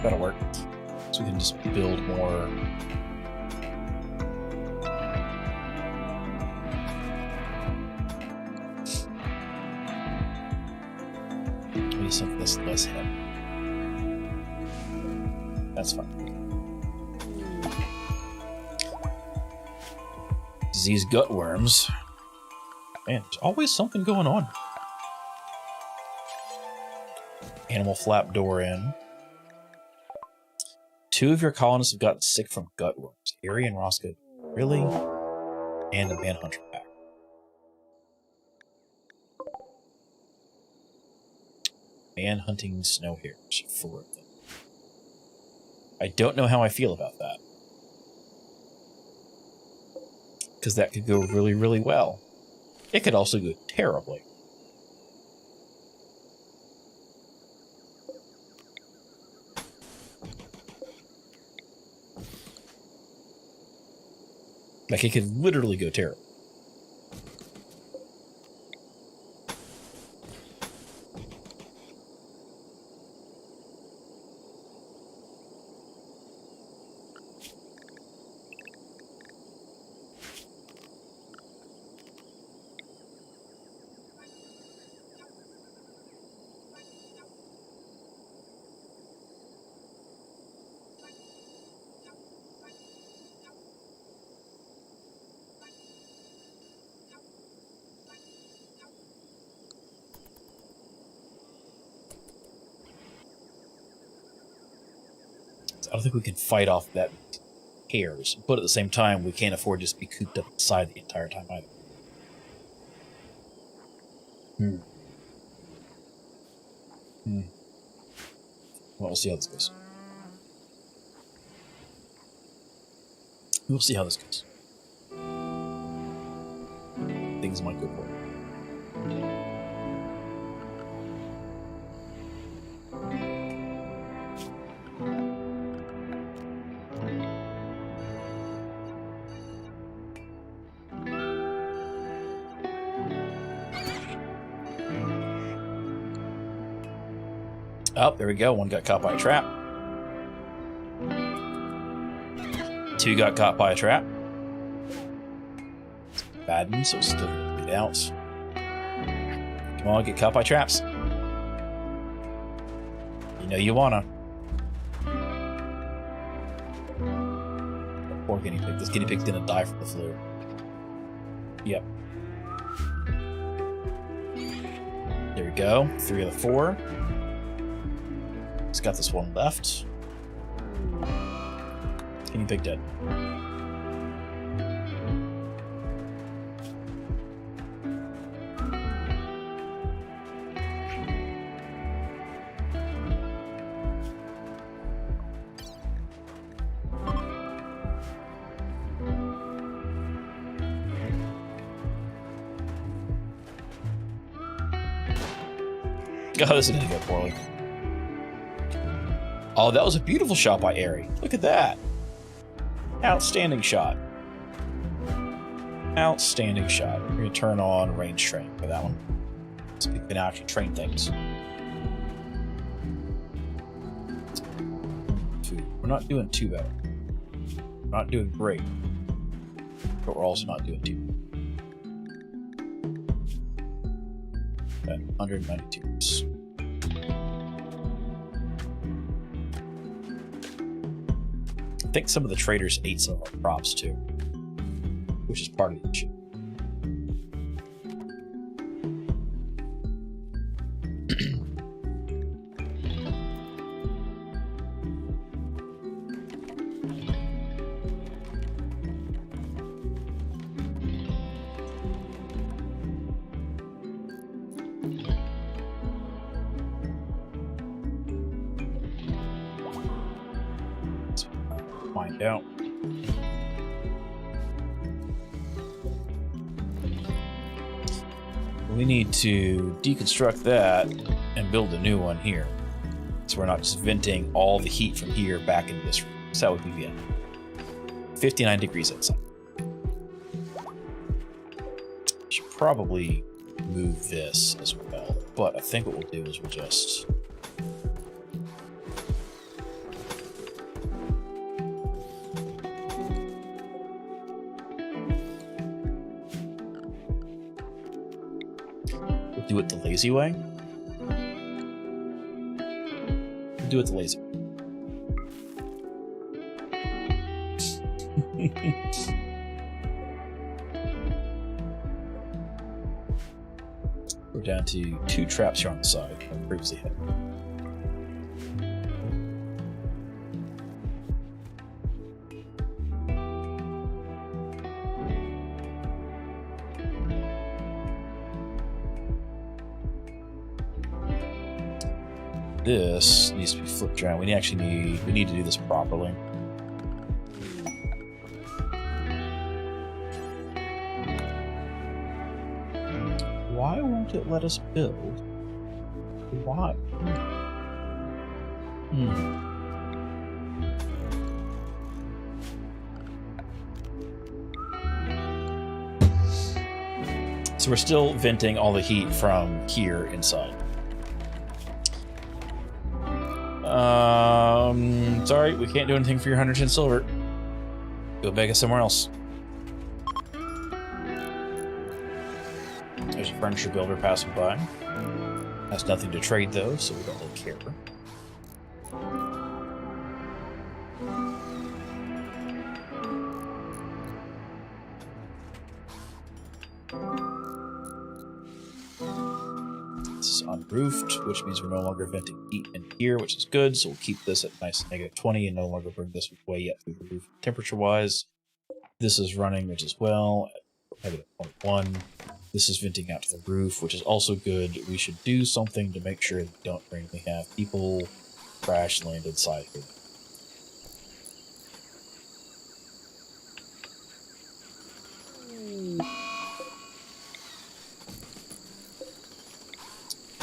That'll work. So we can just build more. Maybe something that's less heavy. That's fine. Disease gutworms. Man, there's always something going on. Animal flap door in. 2 of your colonists have gotten sick from gutworms. Harry and Roscoe. Really? And a manhunter pack. Man-hunting snow hares. 4 of them. I don't know how I feel about that. Because that could go really, really well. It could also go terribly. Like, it could literally go terrible. I don't think we can fight off that hares, but at the same time, we can't afford to just be cooped up inside the entire time either. Well, we'll see how this goes. We'll see how this goes. Things might go forward. Oh, there we go. 1 got caught by a trap. 2 got caught by a trap. Bad one, so still get out. Come on, get caught by traps. You know you wanna. Poor guinea pig. This guinea pig's gonna die from the flu. Yep. There we go. 3 of the 4. It's got this one left. Guinea pig dead. Oh, this is gonna go poorly. Oh, that was a beautiful shot by Airy. Look at that. Outstanding shot. Outstanding shot. We're going to turn on range train for that one. So we can actually train things. We're not doing too bad. We're not doing great. But we're also not doing too bad. 192. I think some of the traders ate some of our crops too, which is part of the issue. find out. We need to deconstruct that and build a new one here. So we're not just venting all the heat from here back into this room. So that would be the end. 59 degrees outside. Should probably move this as well. But I think what we'll do is we'll just... we'll do it the lazy way. We'll do it the lazy way. We're down to 2 traps here on the side, like previously had. This needs to be flipped around. We need to do this properly. Why won't it let us build? Why? So we're still venting all the heat from here inside. Sorry, we can't do anything for your 110 silver. Go beg us somewhere else. There's a furniture builder passing by. Has nothing to trade though, so we don't really care. This is unroofed, which means we're no longer venting heat in here, which is good, so we'll keep this at nice -20 and no longer bring this way up through the roof temperature-wise. This is running, which is well, at 0.1. This is venting out to the roof, which is also good. We should do something to make sure that we don't randomly have people crash land inside here.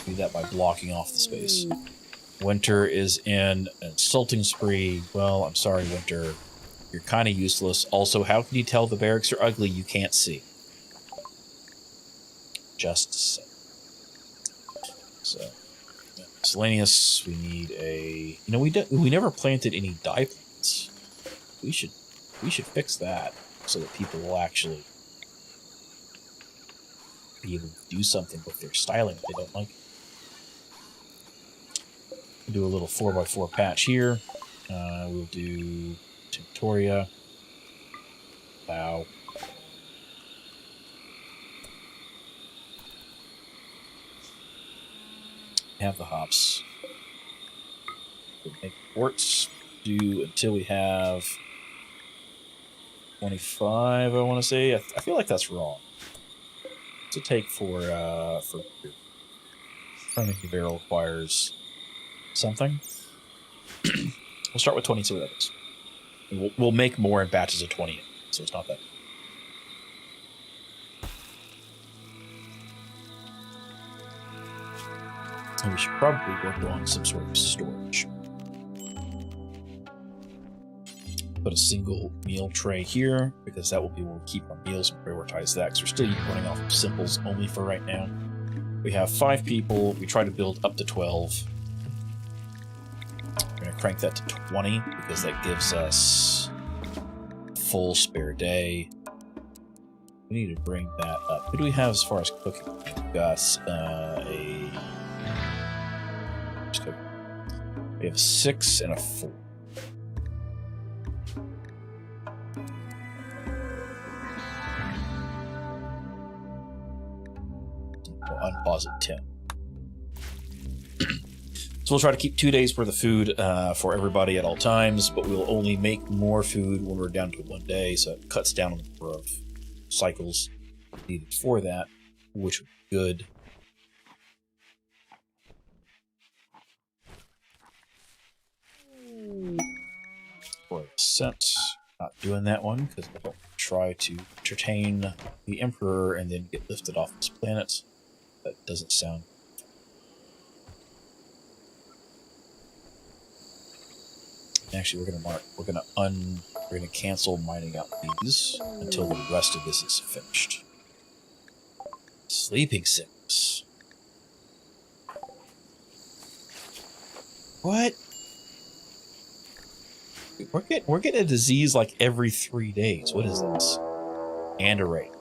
Do that by blocking off the space. Winter is in an insulting spree. Well, I'm sorry, Winter. You're kind of useless. Also, how can you tell the barracks are ugly? You can't see. Just so. So, yeah. Miscellaneous. We need a. You know, we never planted any dye plants. We should fix that so that people will actually be able to do something with their styling if they don't like it. We'll do a little 4x4 patch here. We'll do Tinctoria. Wow. Have the hops. We'll make quartz do until we have 25, I want to say. I feel like that's wrong. What's it take for I think the barrel requires something. We'll start with 22 of those. We'll make more in batches of 20, so it's not that. And we should probably work on some sort of storage. Put a single meal tray here, because that will be where we keep our meals and prioritize that, because we're still running off of simples only for right now. We have 5 people. We try to build up to 12. We're going to crank that to 20, because that gives us a full spare day. We need to bring that up. What do we have as far as cooking? We've got we have 6 and a 4. We'll unpause at 10. So we'll try to keep 2 days worth of food for everybody at all times, but we'll only make more food when we're down to 1 day, so it cuts down on the number of cycles needed for that, which would be good. Royal Ascent. Not doing that one because I don't try to entertain the Emperor and then get lifted off this planet. That doesn't sound. Actually, we're gonna cancel mining out these until the rest of this is finished. Sleeping sickness. What? We're getting a disease like every 3 days. What is this? And a raid.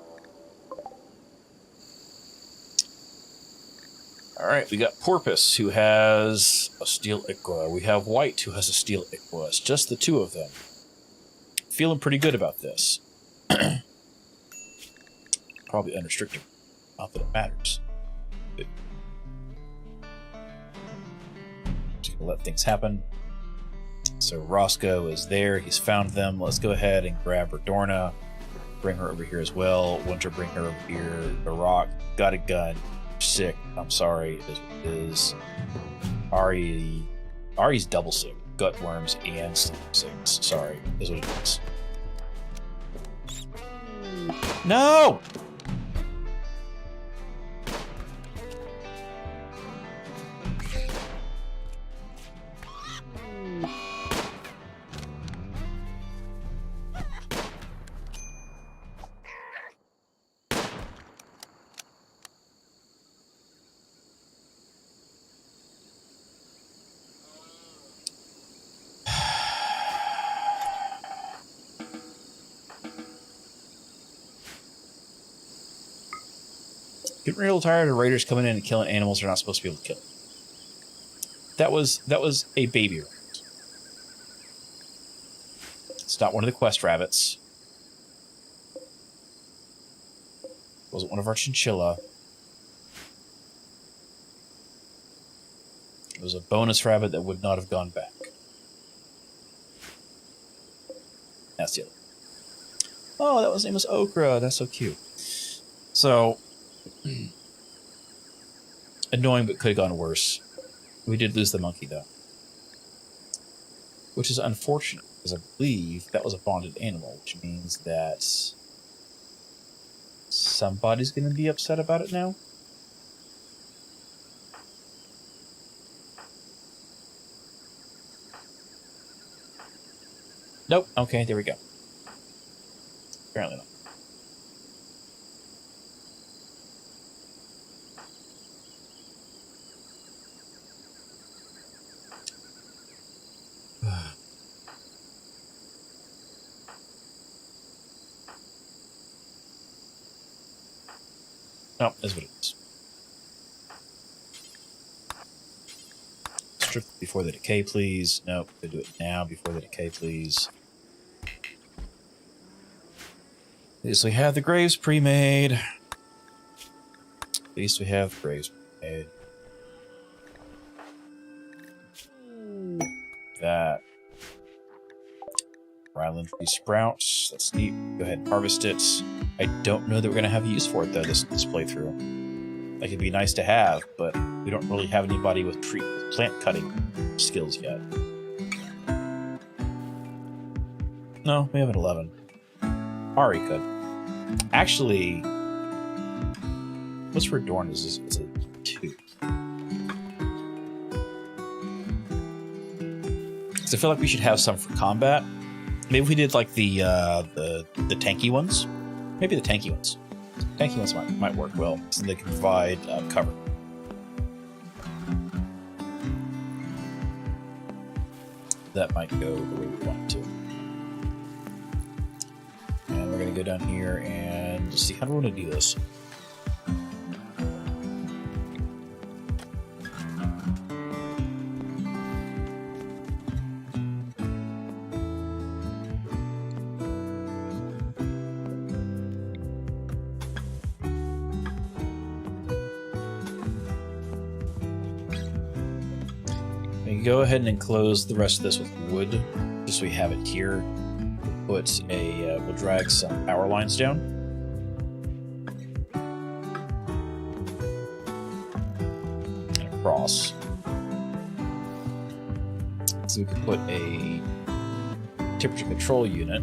Alright, we got Porpoise, who has a steel Iqua. We have White, who has a steel Iqua. It's just the two of them. Feeling pretty good about this. Probably unrestricted. Not that it matters. But just gonna let things happen. So Roscoe is there. He's found them. Let's go ahead and grab Redorna. Bring her over here as well. Winter, bring her over here. The Rock, got a gun. Sick. I'm sorry. It is what it is. Ari's double sick. Gut worms and sleeping sickness. Sorry. Is what it is. No! Getting real tired of raiders coming in and killing animals they're not supposed to be able to kill. That was a baby rat. It's not one of the quest rabbits. It wasn't one of our chinchilla. It was a bonus rabbit that would not have gone back. That's the other. Oh, that was name was Okra. That's so cute. So annoying, but could have gone worse. We did lose the monkey, though. Which is unfortunate, because I believe that was a bonded animal, which means that somebody's going to be upset about it now. Nope. Okay, there we go. Apparently not. No, that's what it is. Strip before the decay, please. Nope, they do it now before the decay, please. At least we have the graves pre-made. At least we have the graves pre-made. That. Ryland tree sprouts. That's neat. Go ahead and harvest it. I don't know that we're going to have use for it, though, this playthrough. Like, it'd be nice to have, but we don't really have anybody with plant cutting skills yet. No, we have an 11. Ari could. Actually, what's for Dorn is it's a 2. So I feel like we should have some for combat. Maybe if we did like the tanky ones. Maybe the tanky ones. Tanky ones might work well, so they can provide cover. That might go the way we want it to. And we're going to go down here and see how do we want to do this. Go ahead and enclose the rest of this with wood, just so we have it here. We'll drag some power lines down. And across. So we can put a temperature control unit.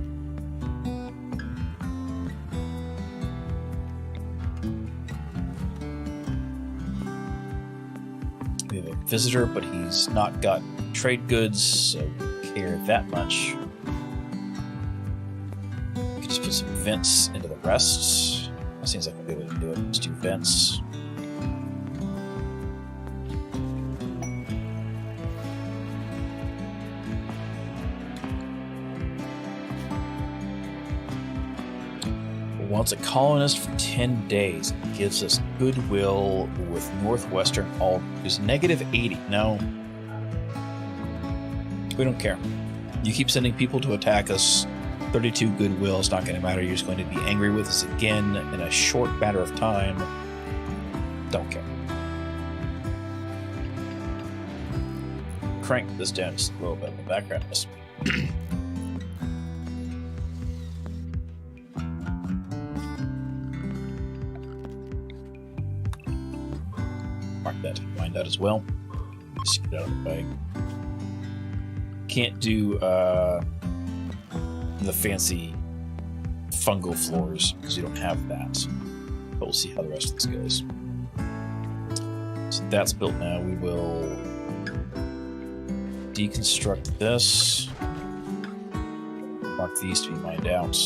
We have a visitor, but he's not got trade goods, so we don't care that much. We can just put some vents into the rest. That seems like a good way to do it. Let's do vents. Once a colonist for 10 days, it gives us goodwill with Northwestern Alders. -80. No. We don't care. You keep sending people to attack us. 32 goodwill. It's not going to matter. You're just going to be angry with us again in a short matter of time. Don't care. Crank this down just a little bit in the background. Mark that to find out as well. Just get out of the way. Can't do the fancy fungal floors because you don't have that. But we'll see how the rest of this goes. So that's built now. We will deconstruct this. Mark these to be mined out.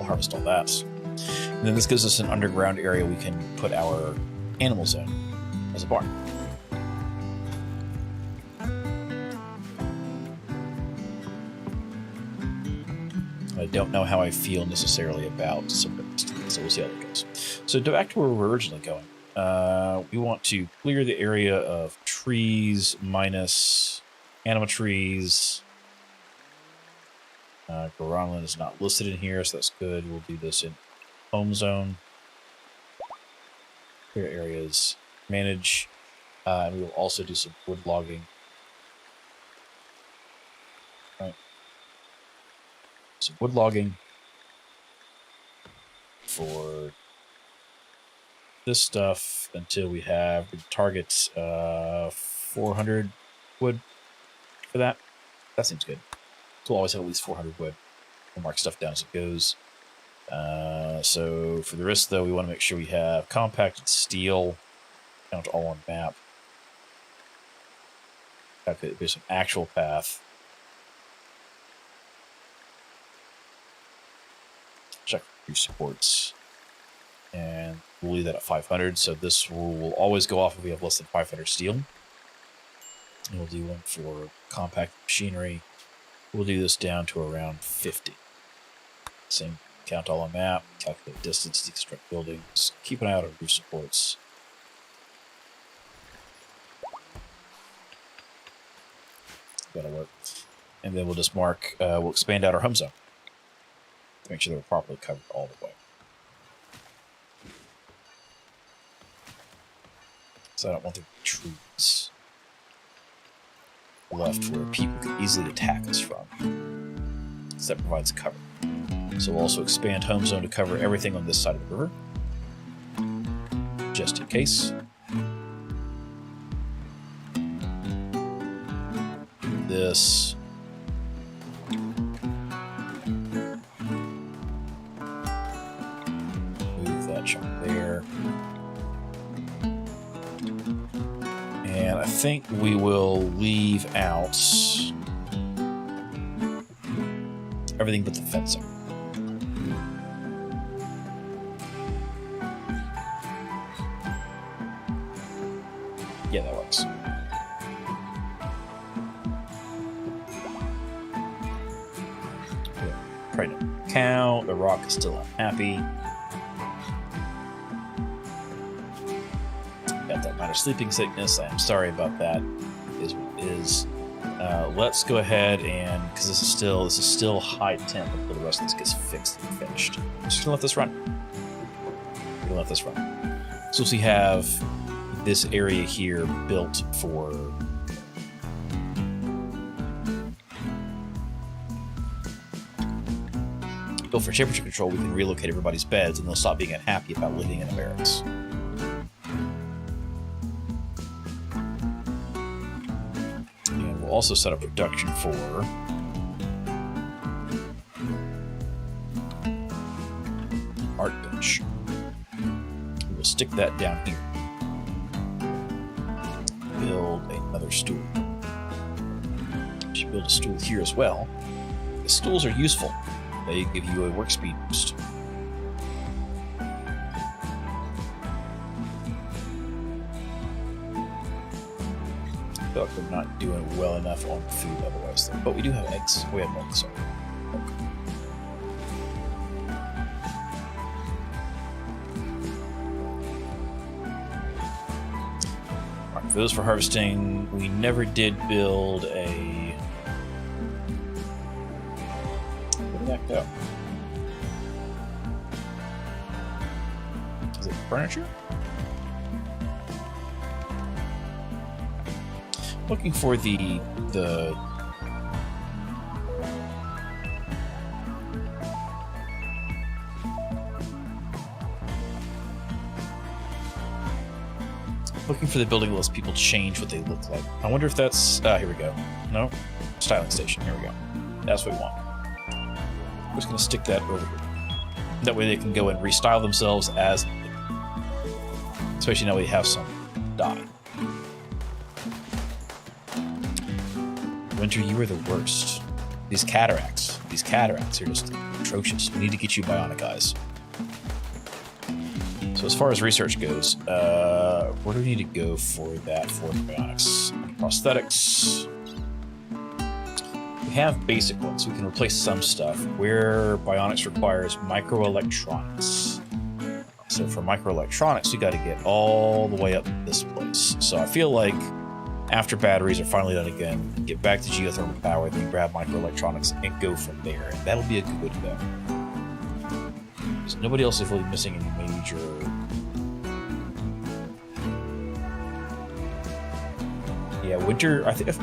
Harvest all that. And then this gives us an underground area we can put our animal zone as a barn. I don't know how I feel necessarily about some of this, so we'll see how that goes. So back to where we're originally going. We want to clear the area of trees minus animal trees. Goranland is not listed in here, so that's good. We'll do this in home zone. Clear areas, manage, and we will also do some wood logging. Right. Some wood logging for this stuff until we have the target 400 wood for that. That seems good. We'll always have at least 400 wood. We'll mark stuff down as it goes. So for the rest, though, we want to make sure we have compacted steel. Count all on map. Calculate there's an actual path. Check for supports. And we'll leave that at 500. So this will always go off if we have less than 500 steel. And we'll do one for compact machinery. We'll do this down to around 50. Same, count all on map, calculate distance, deconstruct buildings, keep an eye out on roof supports. That'll work. And then we'll just mark, we'll expand out our home zone to make sure they're properly covered all the way. So I don't want there to be trees left where people can easily attack us from. So that provides cover. So we'll also expand home zone to cover everything on this side of the river, just in case. This. Move that chunk there. And I think we will leave out everything but the fencing. Yeah, that works. Pregnant cow. The rock is still unhappy. Got that minor sleeping sickness. I am sorry about that. It is what it is. Let's go ahead and, because this is still high temp until the rest of this gets fixed and finished. I'm just gonna let this run. We're gonna let this run. So we have this area here built for go for temperature control, we can relocate everybody's beds, and they'll stop being unhappy about living in a barracks. And we'll also set up production for art bench. We'll stick that down here. Build another stool. Should build a stool here as well. The stools are useful. They give you a work speed boost. I feel like we're not doing well enough on food otherwise, though. But we do have eggs. We have milk, sorry. Milk. Alright, for those for harvesting, we never did build a... Where did that go? Is it furniture? Looking for the looking for the building that lets people change what they look like. I wonder if that's here we go. No, styling station. Here we go. That's what we want. We're just gonna stick that over here. That way they can go and restyle themselves as, especially now we have some die. Winter, you are the worst. These cataracts are just atrocious. We need to get you bionic eyes. So as far as research goes, where do we need to go for that for the bionics? Prosthetics. We have basic ones. We can replace some stuff. Where bionics requires microelectronics. So for microelectronics, we got to get all the way up this place. So I feel like after batteries are finally done again, get back to geothermal power, then grab microelectronics and go from there. And that'll be a good way to go. Because nobody else is really missing any major... Yeah, Winter... I think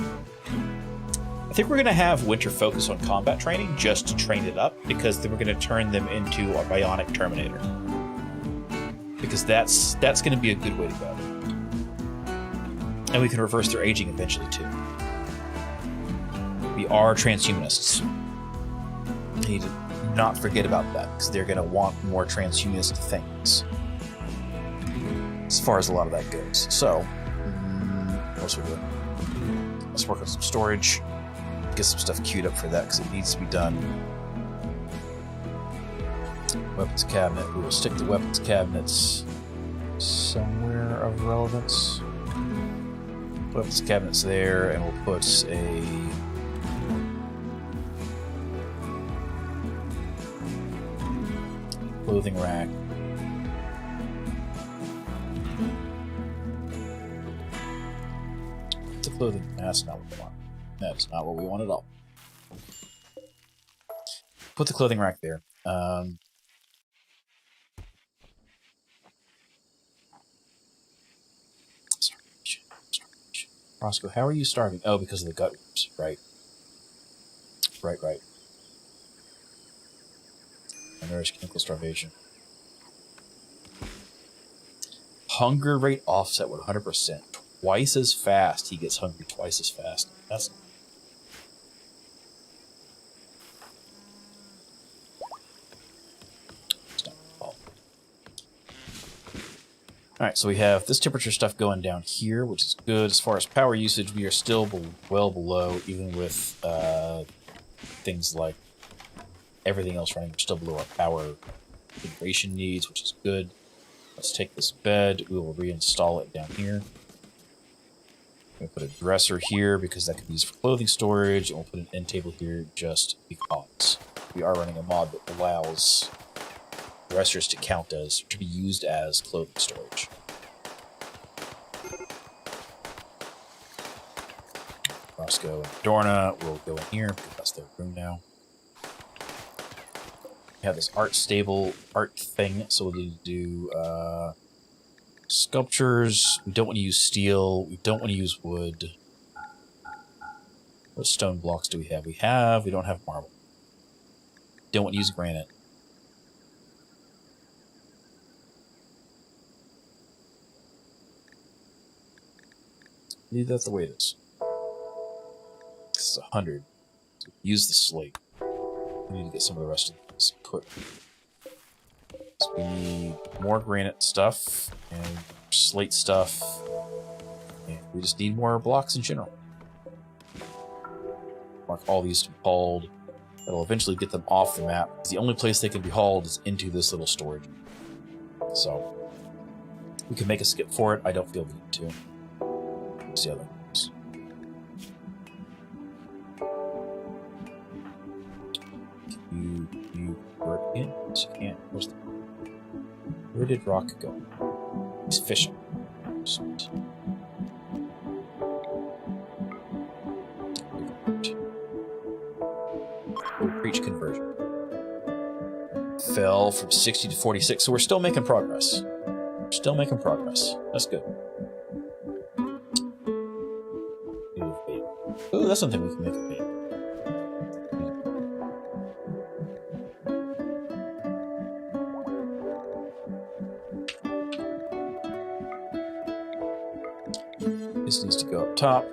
we're going to have Winter focus on combat training just to train it up, because then we're going to turn them into a bionic Terminator. Because that's going to be a good way to go. And we can reverse their aging eventually, too. We are transhumanists. We need to not forget about that, because they're going to want more transhumanist things. As far as a lot of that goes. So, what else are we doing? Let's work on some storage. Get some stuff queued up for that, because it needs to be done. Weapons cabinet. We will stick the weapons cabinets somewhere of relevance. Weapons cabinets there, and we'll put a clothing rack. It's a clothing. That's not what we want. That is not what we want at all. Put the clothing rack there. Roscoe, how are you starving? Oh, because of the gut worms. Right. Right. And there's chemical starvation. Hunger rate offset with 100%. Twice as fast. He gets hungry twice as fast. That's... Alright, so we have this temperature stuff going down here, which is good. As far as power usage, we are still well below, even with things like everything else running. We're still below our power configuration needs, which is good. Let's take this bed. We will reinstall it down here. We'll put a dresser here because that can be used for clothing storage. And we'll put an end table here just because we are running a mod that allows dressers to count as, to be used as clothing storage. Roscoe and Dorna will go in here because that's their room now. We have this art thing, so we'll need to do sculptures. We don't want to use steel. We don't want to use wood. What stone blocks do we have? We don't have marble. Don't want to use granite. Leave that the way it is. This is 100. So use the slate. We need to get some of the rest of this put. So we need more granite stuff and slate stuff. And we just need more blocks in general. Mark all these to be hauled. That'll eventually get them off the map. The only place they can be hauled is into this little storage. So we can make a skip for it. I don't feel the need to. Let's see how that goes. You work in? Yes, you can't. Where did Rock go? He's fishing. Sweet. Breach conversion. Fell from 60 to 46, so we're still making progress. We're still making progress. That's good. Ooh, that's something we can make a bait. This needs to go up top.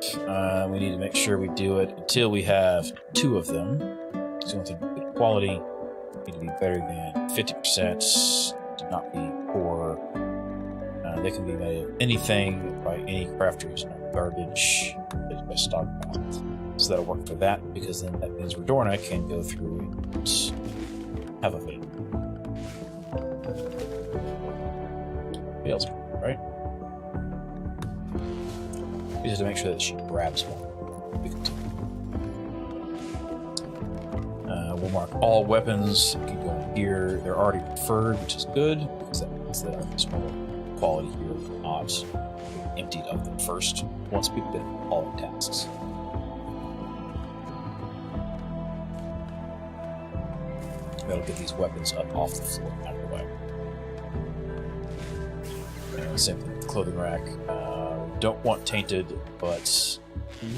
We need to make sure we do it until we have 2 of them. So we want them to be good quality. Need to be better than 50%. Do not be poor. They can be made of anything by any crafters, not garbage. It's by stockpile. So that'll work for that, because then that means Redorna can go through and have a fate. Fails, right? We just have to make sure that she grabs one. We continue. We'll mark all weapons. You can go in here. They're already preferred, which is good, because that means that there's more quality here will not emptied of them first once we've been all the tasks. That'll get these weapons up off the floor out of the way. And same thing with the clothing rack. Don't want tainted, but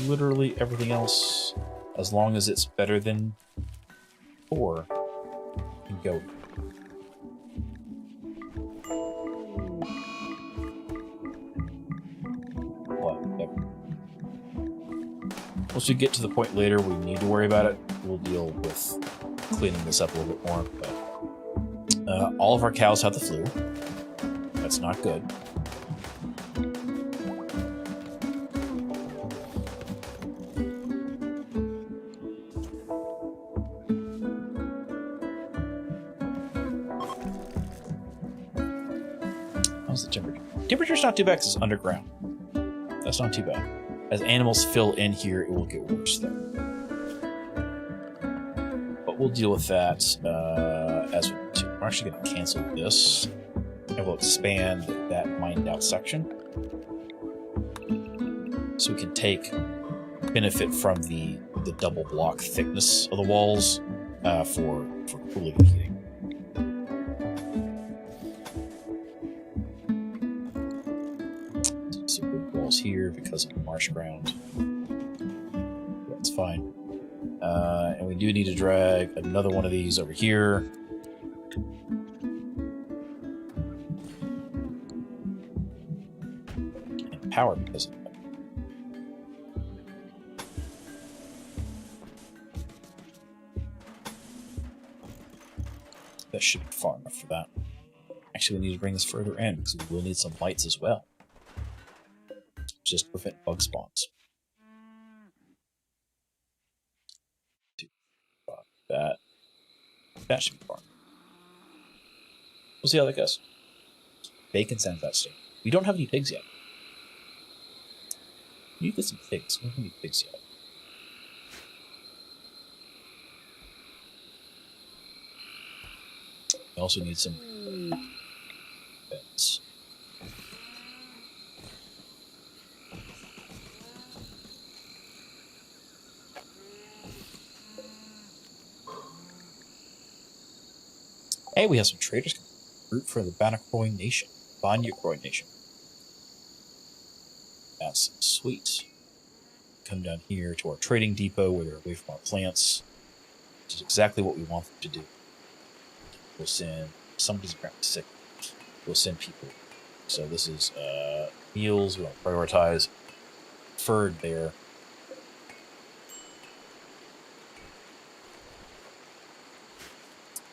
literally everything else, as long as it's better than 4, can go. Once we get to the point later we need to worry about it, we'll deal with cleaning this up a little bit more. But all of our cows have the flu. That's not good. How's the temperature? Temperature's not too bad because it's underground. That's not too bad. As animals fill in here, it will get worse, though. But we'll deal with that as we need to. We're actually going to cancel this, and we'll expand that mined out section. So we can take benefit from the double block thickness of the walls for cooling and heating. Here because of the marsh ground. That's fine. And we do need to drag another one of these over here. And power because of that. That should be far enough for that. Actually, we need to bring this further in because we will need some lights as well. Just prevent bug spawns. That should be fun. We'll see how that goes. Bacon sounds that We don't have any pigs yet. We need to get some pigs. We don't have any pigs yet. We also need some beds. Hey, we have some traders. Root for the Banachroy Nation. Banachroy Nation. That's sweet. Come down here to our trading depot where they're away from our plants. Which is exactly what we want them to do. We'll send somebody's apparently sick. We'll send people. So this is meals we want to prioritize. inferred there.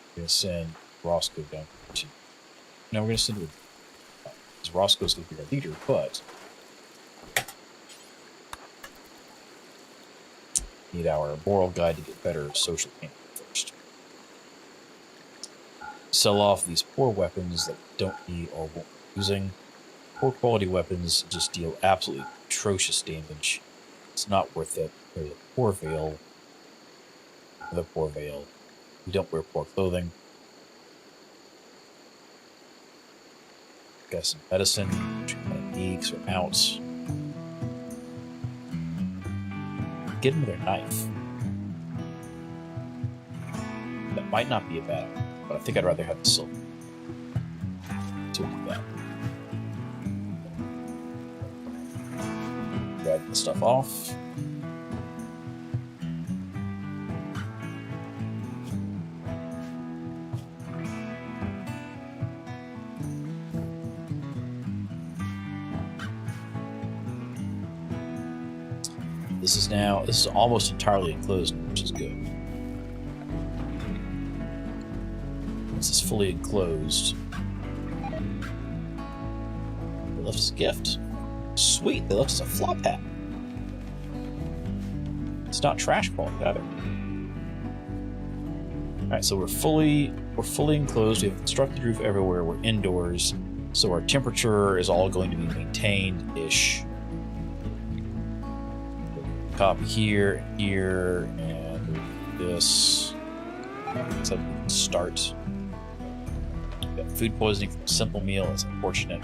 I'm going to send Roscoe down to... Now we're going to send him... Because Roscoe's going to be our leader, but... need our moral guide to get better social campaign first. Sell off these poor weapons that we don't need or won't be using. Poor quality weapons just deal absolutely atrocious damage. It's not worth it. There's a poor veil. Another poor veil. We don't wear poor clothing. Got some medicine, which we kind of need because we're out. Get another knife. That might not be a bad idea, but I think I'd rather have the silver. So we'll do that. Grab the stuff off. This is almost entirely enclosed, which is good. This is fully enclosed. They left us a gift. Sweet, they left us a flop hat. It's not trash quality either. Alright, so we're fully enclosed. We have a constructed roof everywhere. We're indoors. So our temperature is all going to be maintained-ish. Copy here, here, and this. Let's have a start. Got food poisoning from a simple meal. That's unfortunate.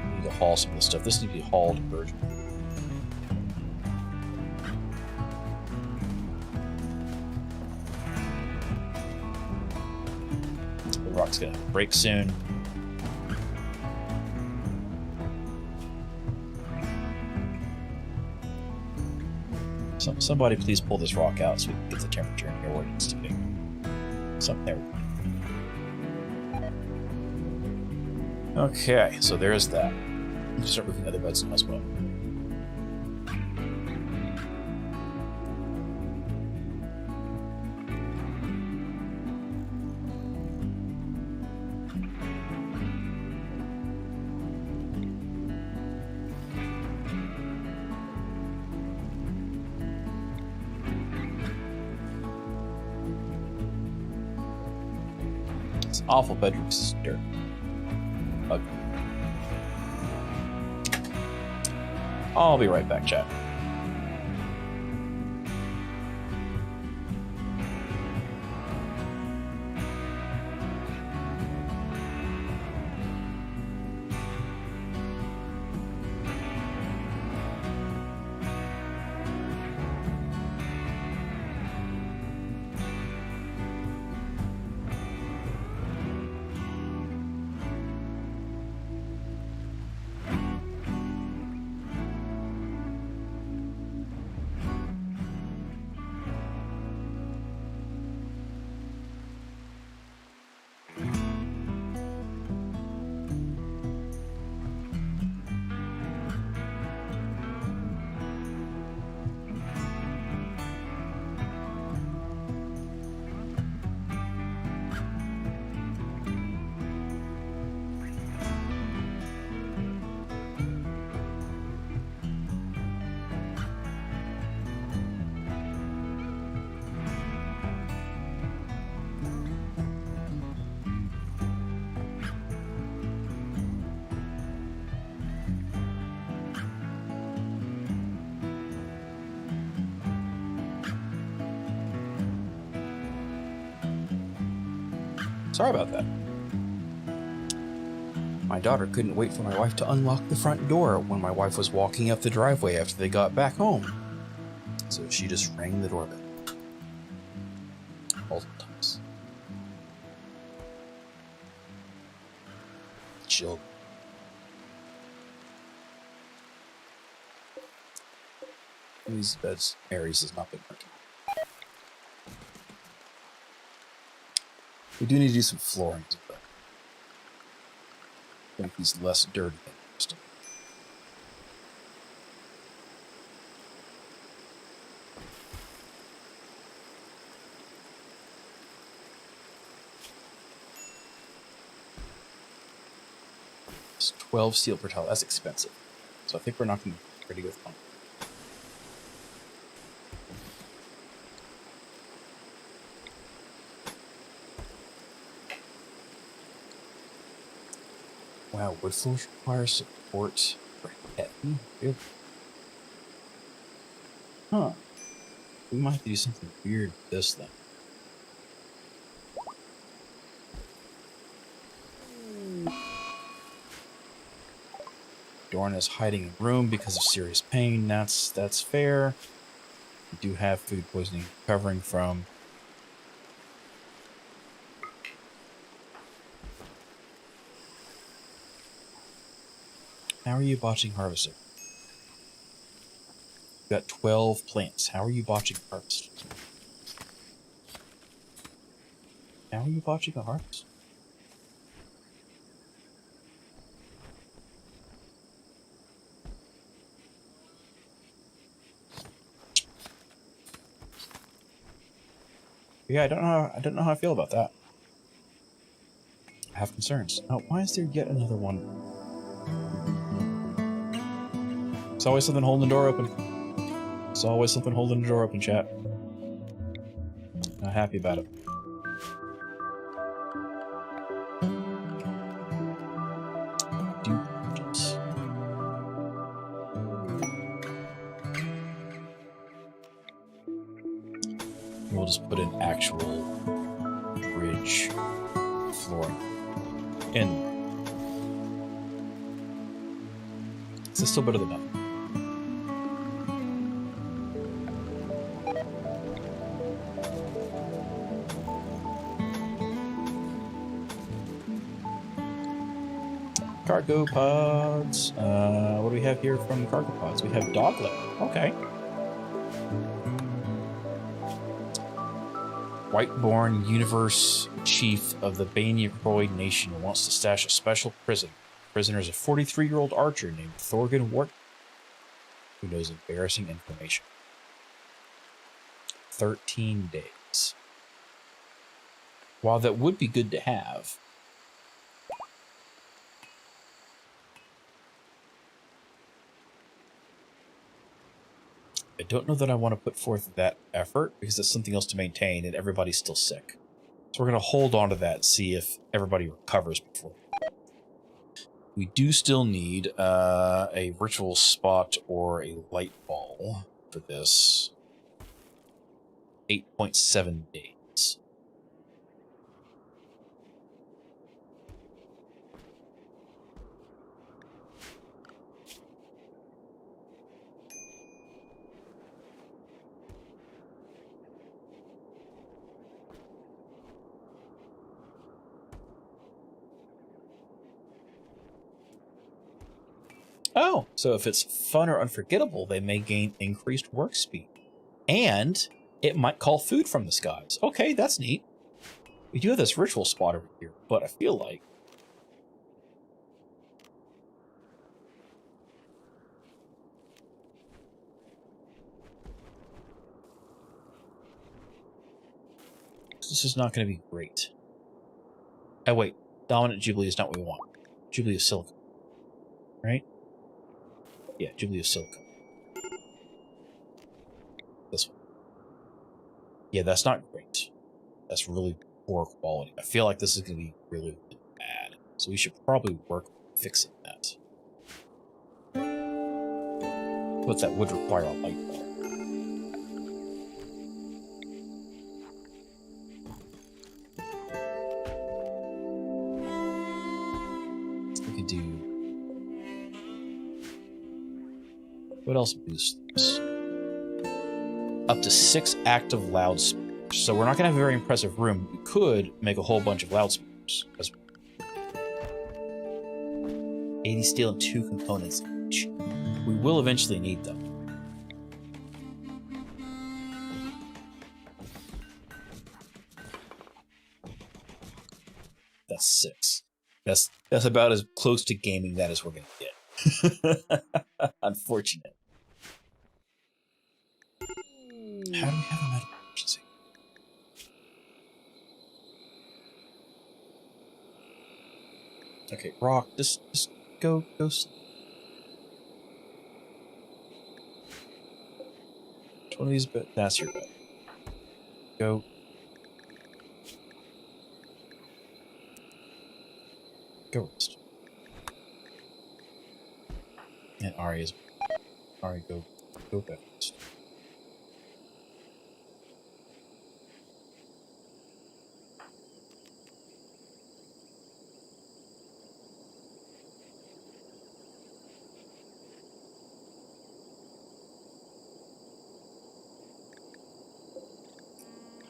We need to haul some of this stuff. This needs to be hauled urgently. The rock's gonna break soon. Somebody please pull this rock out so we can get the temperature in here where it needs to be. Something there. Okay, so there's that. Let's start moving other beds as well. Awful bedrooms, dirt. Ugly. I'll be right back, chat. Sorry about that. My daughter couldn't wait for my wife to unlock the front door when my wife was walking up the driveway after they got back home. So she just rang the doorbell. Multiple times. Chill. These beds, Aries has not been working. We do need to do some flooring to make these less dirty than 12 steel per tile. That's expensive. So I think we're not going to be pretty good fun. Wow, wood floors require support for heavy? Really? Huh. We might have to do something weird with this then. Dorn is hiding in room because of serious pain. That's fair. We do have food poisoning recovering from. How are you botching harvesting? You got 12 plants. How are you botching harvest? How are you botching a harvest? Yeah, I don't know how I feel about that. I have concerns. Oh, why is there yet another one? There's always something holding the door open. There's always something holding the door open, chat. Not happy about it. We'll just put in actual bridge flooring. And this is still better than nothing. Cargo pods. What do we have here from cargo pods? We have doglet. Okay. Whiteborn Universe Chief of the Banyakroid Nation wants to stash a special prison. The prisoner is a 43-year-old archer named Thorgan Wart, who knows embarrassing information. 13 days. While that would be good to have, I don't know that I want to put forth that effort because there's something else to maintain and everybody's still sick. So we're going to hold on to that and see if everybody recovers before. We do still need a ritual spot or a light ball for this. 8.7 days. Oh, so if it's fun or unforgettable, they may gain increased work speed. And it might call food from the skies. Okay, that's neat. We do have this ritual spot over here, but I feel like this is not going to be great. Oh, wait. Dominant Jubilee is not what we want. Jubilee of Silicon. Right? Yeah, Jubilee of Silicon. This one. Yeah, that's not great. That's really poor quality. I feel like this is going to be really, really bad. So we should probably work on fixing that. But that would require a light bulb. We could do... What else boosts this? Up to 6 active loudspeakers. So we're not going to have a very impressive room. We could make a whole bunch of loudspeakers. 80 steel and 2 components each. We will eventually need them. That's 6. That's about as close to gaming that as we're going to get. Unfortunate. How do we have a medical emergency? Okay, Rock, just Go sleep. Which one of these bed? That's your bed. Go. Go rest. And Ari, go bed rest.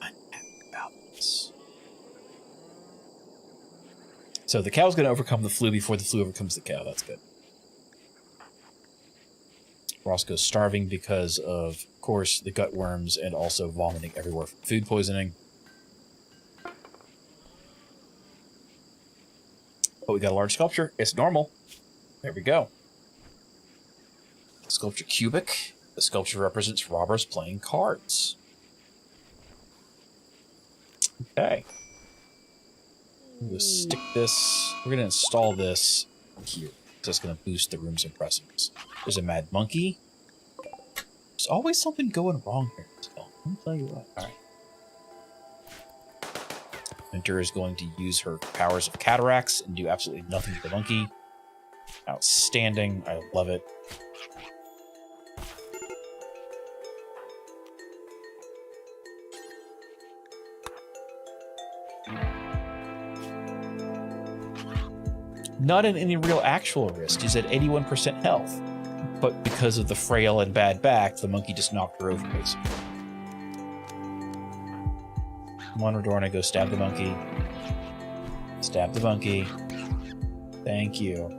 I'm happy about this. So the cow's going to overcome the flu before the flu overcomes the cow. That's good. Roscoe's starving because of course, the gut worms and also vomiting everywhere from food poisoning. But we got a large sculpture. It's normal. There we go. Sculpture cubic. The sculpture represents robbers playing cards. Okay. We'll stick this. We're going to install this here. So it's going to boost the room's impressiveness. There's a mad monkey. There's always something going wrong here. Let me tell you what. All right. Winter is going to use her powers of cataracts and do absolutely nothing to the monkey. Outstanding. I love it. Not in any real actual risk. She's at 81% health. But because of the frail and bad back, the monkey just knocked her over, basically. Come on, Redorna, go stab the monkey. Stab the monkey. Thank you.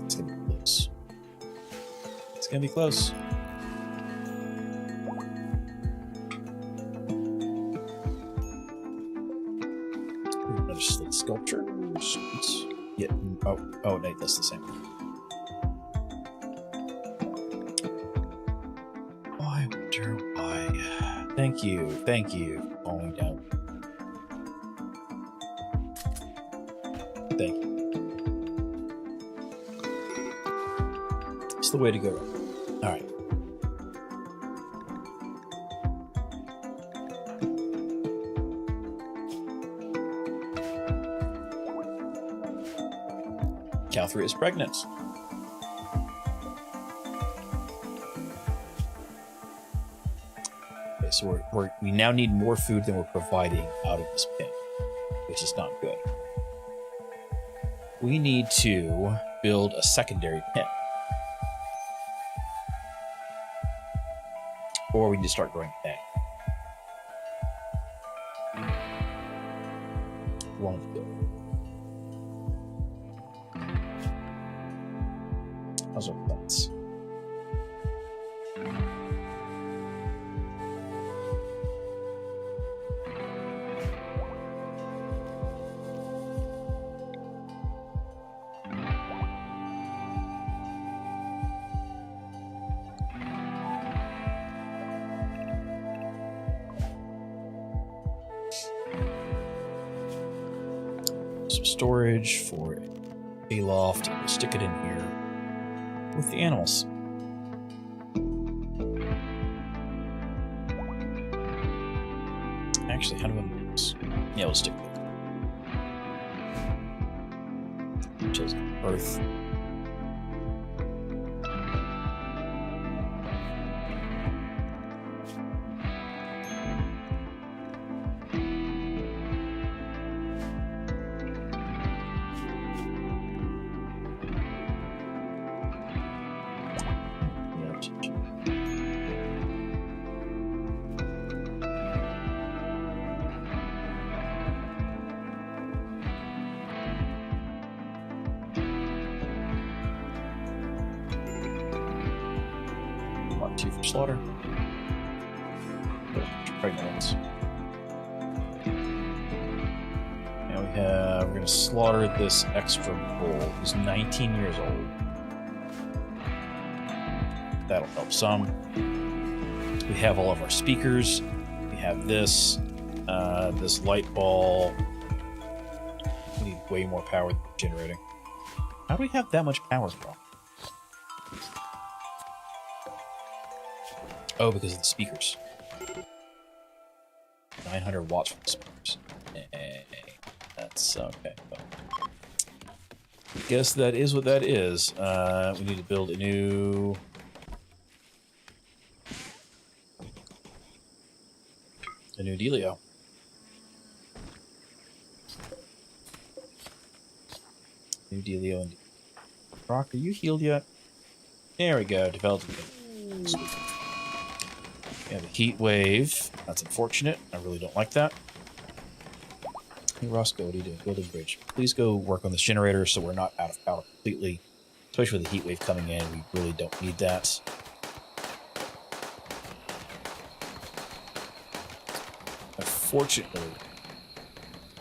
It's gonna be close. It's gonna be close. Sculpture. Yeah. Oh, Nate, that's the same. I wonder why. Thank you. Falling down. Thank you. It's the way to go. All right. Calthria is pregnant. Okay, so we now need more food than we're providing out of this pin, which is not good. We need to build a secondary pin. Or we need to start growing egg. Won't do. How's our plants? Some storage for a loft. We'll stick it in here with the animals. Actually, how do I do this? Yeah, we'll stick it there. Just earth. Two for slaughter. Pregnant ones. Now we're going to slaughter this extra bull who's 19 years old. That'll help some. We have all of our speakers. We have this. This light ball. We need way more power than we're generating. How do we have that much power from? Oh, because of the speakers. 900 watts from the speakers. That's okay. I guess that is what that is. We need to build a new... dealio. New dealio. And Rock, are you healed yet? There we go. Developing. Sweet. We have a heat wave. That's unfortunate. I really don't like that. Hey, Roscoe, what are you doing? Building bridge. Please go work on this generator so we're not out of power completely. Especially with the heat wave coming in, we really don't need that. Unfortunately,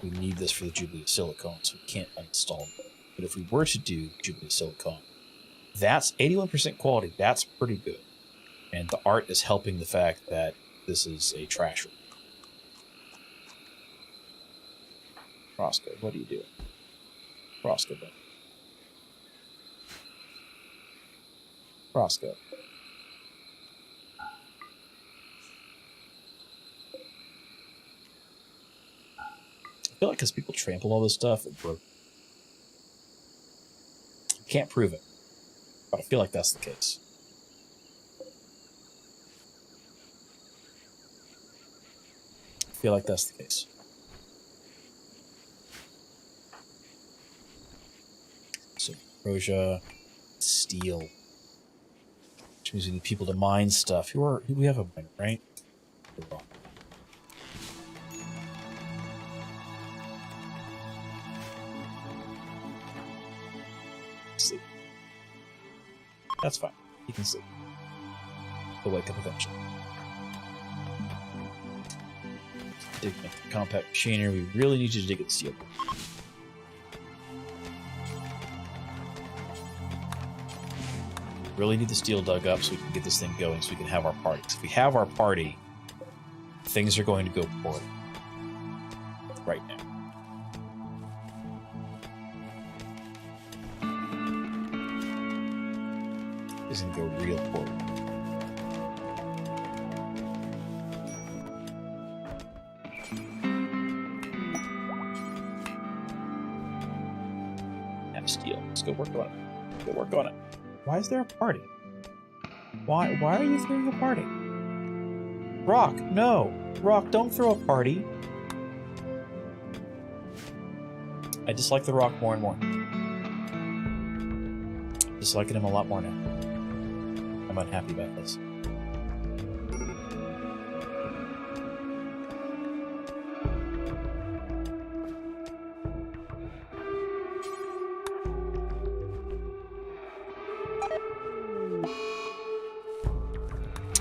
we need this for the Jubilee Silicon, so we can't uninstall it. But if we were to do Jubilee Silicon, that's 81% quality. That's pretty good. And the art is helping the fact that this is a trash room. Roscoe, what are you doing? Roscoe, buddy. Roscoe. I feel like because people trample all this stuff, it broke. Can't prove it, but I feel like that's the case. I feel like that's the case. So, Roja, steel. Which means we need people to mine stuff. Who we have a miner, right? We're wrong. Sleep. That's fine. He can sleep. He'll wake up eventually. Dig the compact machinery. We really need you to dig at the steel. Really need the steel dug up so we can get this thing going, so we can have our party. If we have our party, things are going to go poorly. Right now. It's going to go real poorly. Have steel. Let's go work on it. Let's go work on it. Why is there a party? Why are you throwing a party? Rock, no! Rock, don't throw a party! I dislike the Rock more and more. Disliking him a lot more now. I'm unhappy about this.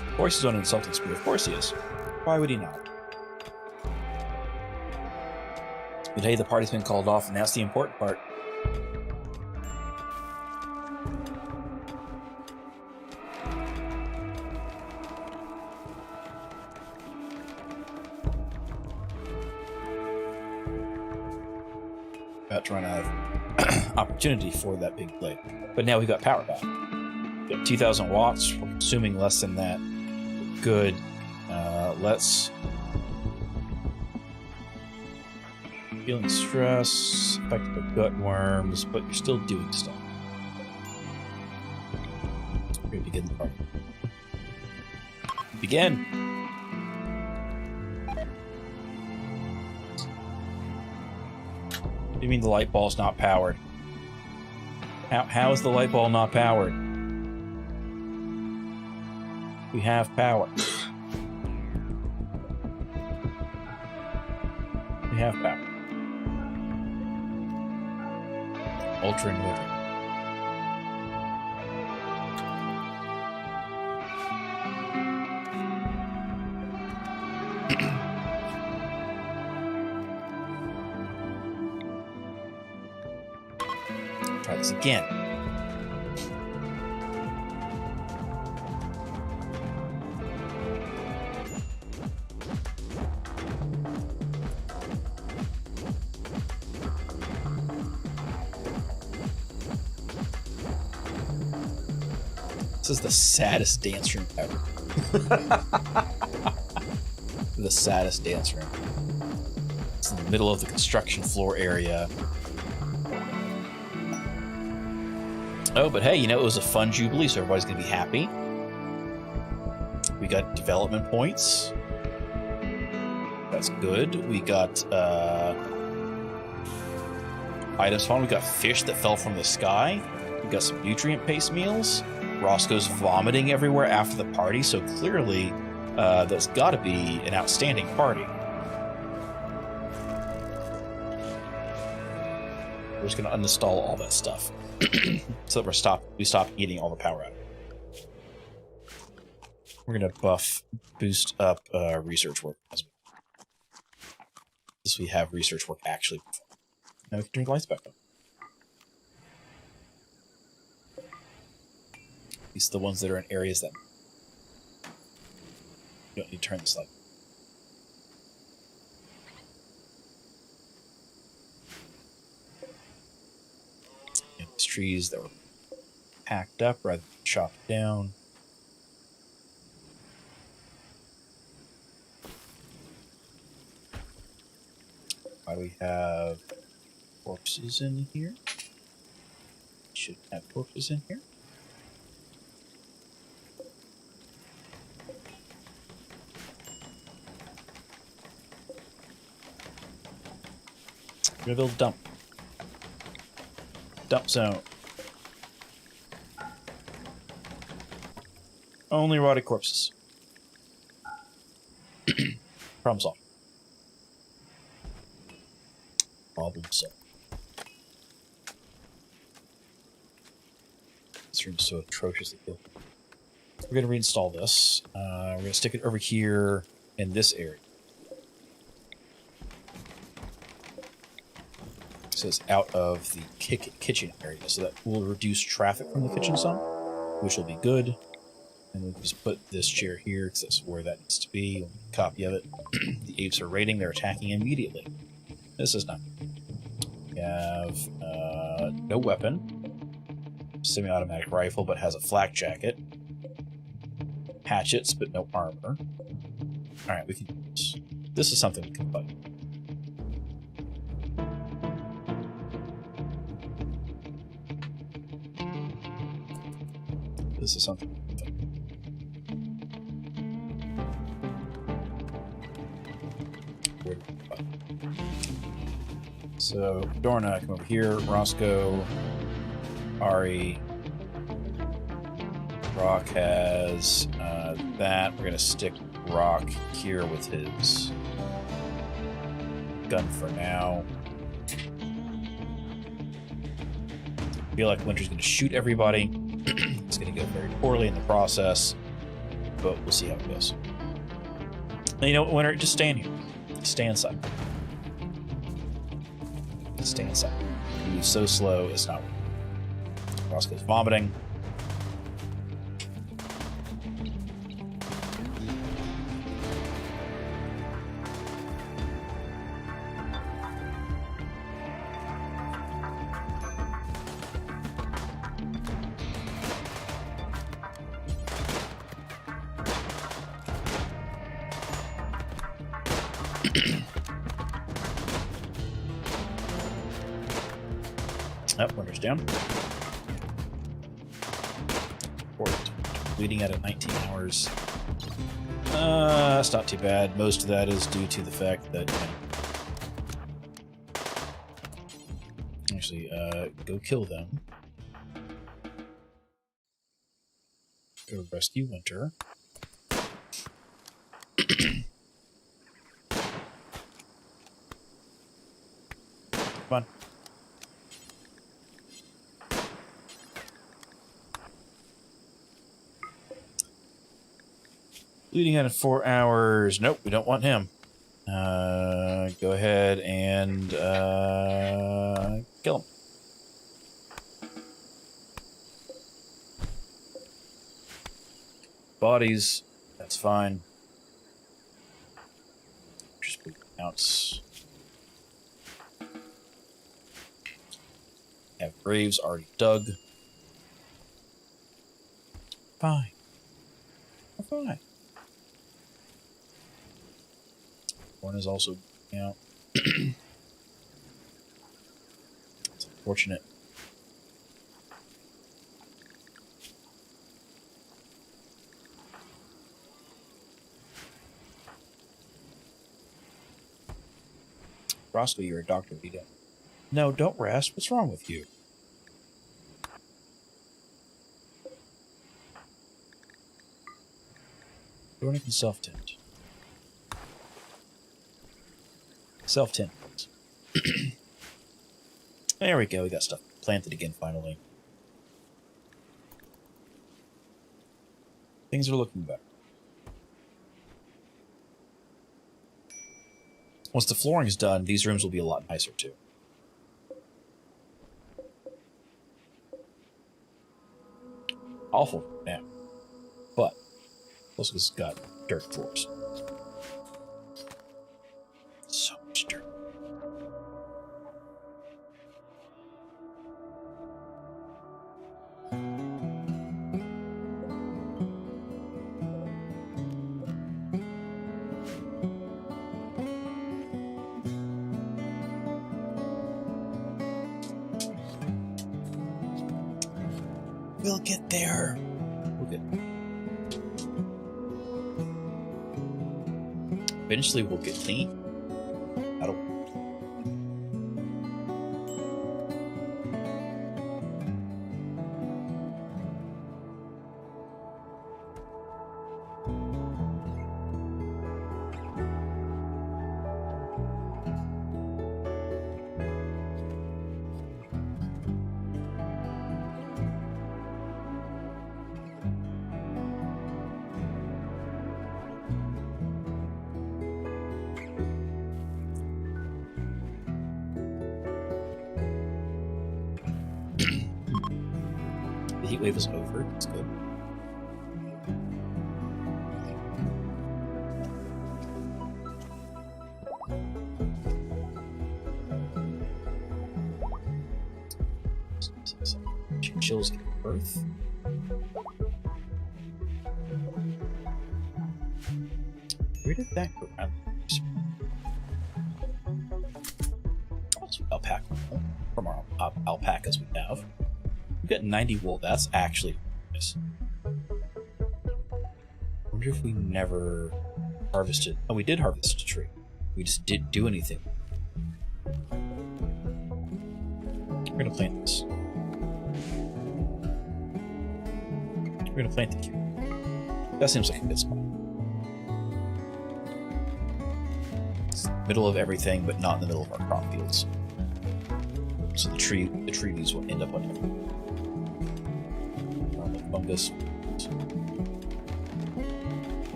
Of course he's on an insulting spree. Of course he is. Why would he not? But hey, the party's been called off, and that's the important part. About to run out of opportunity for that big blade. But now we've got power back. We got 2,000 watts. We're consuming less than that. Good. Let's... Feeling stress, affected by gut worms, but you're still doing stuff. We're going to begin the party. Begin! What do you mean the light ball's not powered? How is the light ball not powered? We have power. We have power. Ultra and Wither. Try this again. This is the saddest dance room ever. The saddest dance room. It's in the middle of the construction floor area. Oh, but hey, you know, it was a fun Jubilee, so everybody's going to be happy. We got development points. That's good. We got items found. We got fish that fell from the sky. We got some nutrient-based meals. Roscoe's vomiting everywhere after the party, so clearly that's got to be an outstanding party. We're just going to uninstall all that stuff so that we stop eating all the power out of it. We're going to boost up research work as well. As we have research work actually performed. Now we can turn the lights back on. These are the ones that are in areas that you don't need to turn this light. And these trees that were hacked up rather than chopped down. Why do we have corpses in here? Should have corpses in here. We're gonna build a dump. Dump zone. Only rotted corpses. Problem solved. Problem solved. This room's so atrociously built. We're going to reinstall this. We're going to stick it over here in this area. So it's out of the kitchen area. So that will reduce traffic from the kitchen zone, which will be good. And we'll just put this chair here because that's where that needs to be. We'll make a copy of it. The apes are raiding. They're attacking immediately. This is not good. We have no weapon. Semi-automatic rifle, but has a flak jacket. Hatchets, but no armor. Alright, we can do this. This is something we can fight. This is something we can fight. Where do we fight? So, Dorna, come over here. Roscoe, Ari, Rock has that. We're going to stick Rock here with his gun for now. I feel like Winter's going to shoot everybody. It's going to go very poorly in the process, but we'll see how it goes. And you know what, Winter? Just stay in here. Stay inside. Stay inside. You move so slow, it's not working. Roscoe's vomiting. Winter's down. Bleeding out at 19 hours. That's not too bad. Most of that is due to the fact that... Actually, go kill them. Go rescue Winter. Come on. Bleeding out in 4 hours. Nope, we don't want him. Go ahead and kill him. Bodies, that's fine. Just bleeding out. Have graves already dug. Fine. We're fine. One is also, you know, it's unfortunate. Roscoe, you're a doctor, you don't. No, don't rest. What's wrong with you? Dornick can self-tint. Self-tint, please. There we go. We got stuff planted again, finally. Things are looking better. Once the flooring is done, these rooms will be a lot nicer, too. Awful now. But, plus it's got dirt floors. So much dirt. We'll get there. We'll get there. Eventually we'll get clean. That'll work. The heat wave is over. It's good. Chills give birth. Where did that go? Also, alpaca from our alpacas we have. We've got 90 wool. That's actually nice. I wonder if we never harvested. Oh, we did harvest a tree. We just didn't do anything. We're gonna plant this. We're gonna plant the cube. That seems like a good spot. It's the middle of everything, but not in the middle of our crop fields. So the tree leaves will end up on everything. Fungus.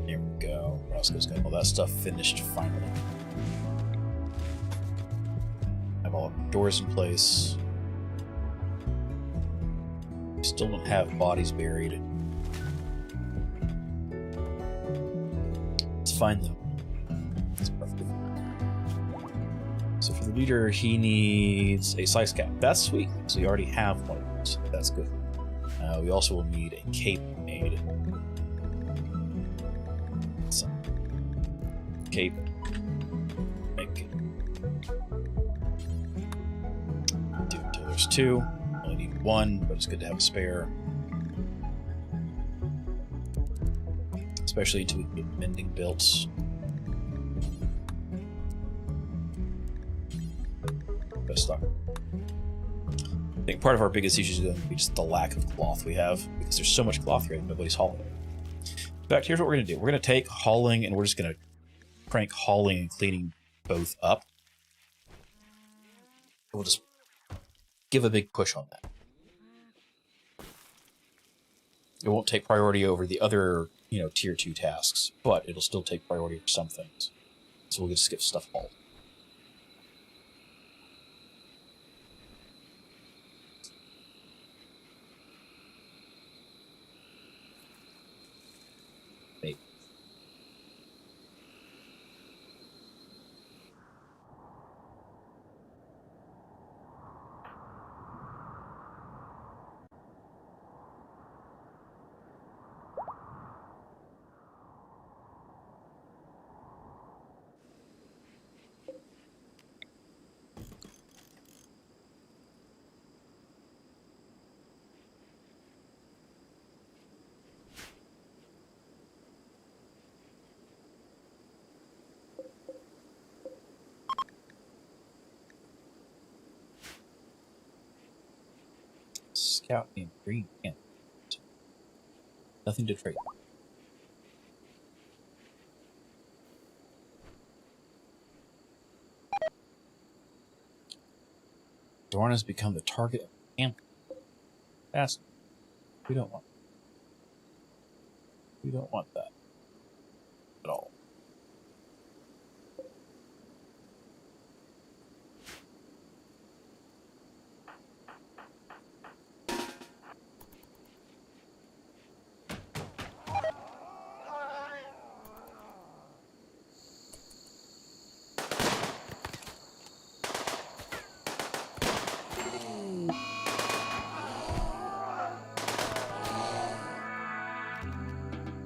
There we go. Roscoe's got all that stuff finished finally. Have all our doors in place. Still don't have bodies buried. It's fine though. It's perfect. So for the leader, he needs a slice cap. That's sweet. So we already have one of those. That's good. We also will need a cape made. So, cape. Make it. Do it until there's two. Only need one, but it's good to have a spare. Especially until we can get mending built. Best stock. I think part of our biggest issue is going to be just the lack of cloth we have, because there's so much cloth here that nobody's hauling it. In fact, here's what we're going to do. We're going to take hauling, and we're just going to crank hauling and cleaning both up. We'll just give a big push on that. It won't take priority over the other, tier 2 tasks, but it'll still take priority over some things. So we'll just skip stuff hauled. Scout named Green Panther. Nothing to trade. Dorn has become the target of camp. Fascinating. We don't want that. We don't want that at all.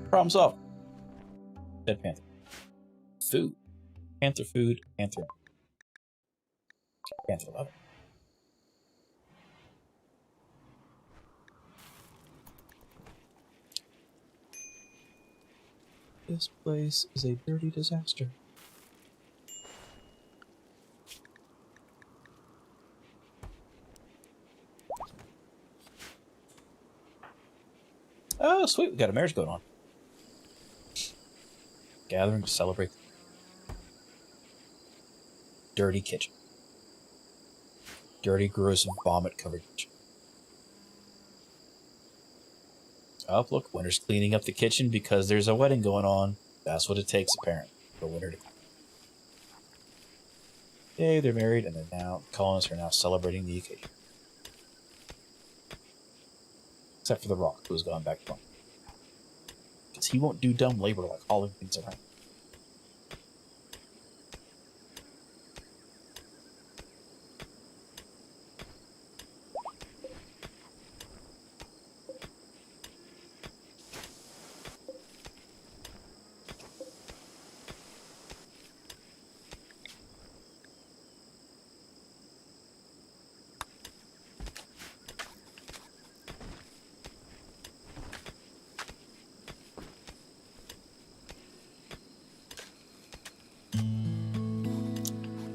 Problem solved. Dead panther. Food. Panther food. Panther. Panther leather. This place is a dirty disaster. Oh, sweet. We got a marriage going on. Gathering to celebrate. Dirty kitchen. Dirty, gross, and vomit-covered kitchen. Oh, look, Winter's cleaning up the kitchen because there's a wedding going on. That's what it takes, apparently, for Winter to clean. Yay, they're married, and the colonists are now celebrating the occasion. Except for the Rock, who has gone back to home. Because he won't do dumb labor like hauling things around.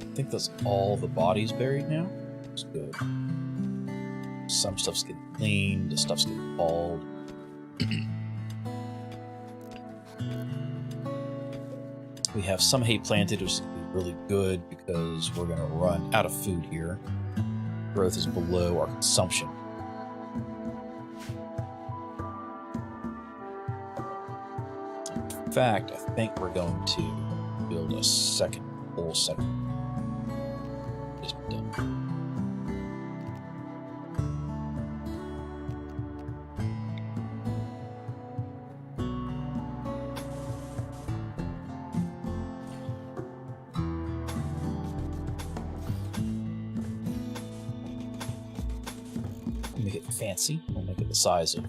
I think that's all the bodies buried now. It's good. Some stuff's getting cleaned, the stuff's getting hauled. We have some hay planted, which is going to be really good because we're going to run out of food here. Growth is below our consumption. In fact, I think we're going to build a whole second. Just be done. Make it fancy. We'll make it the size of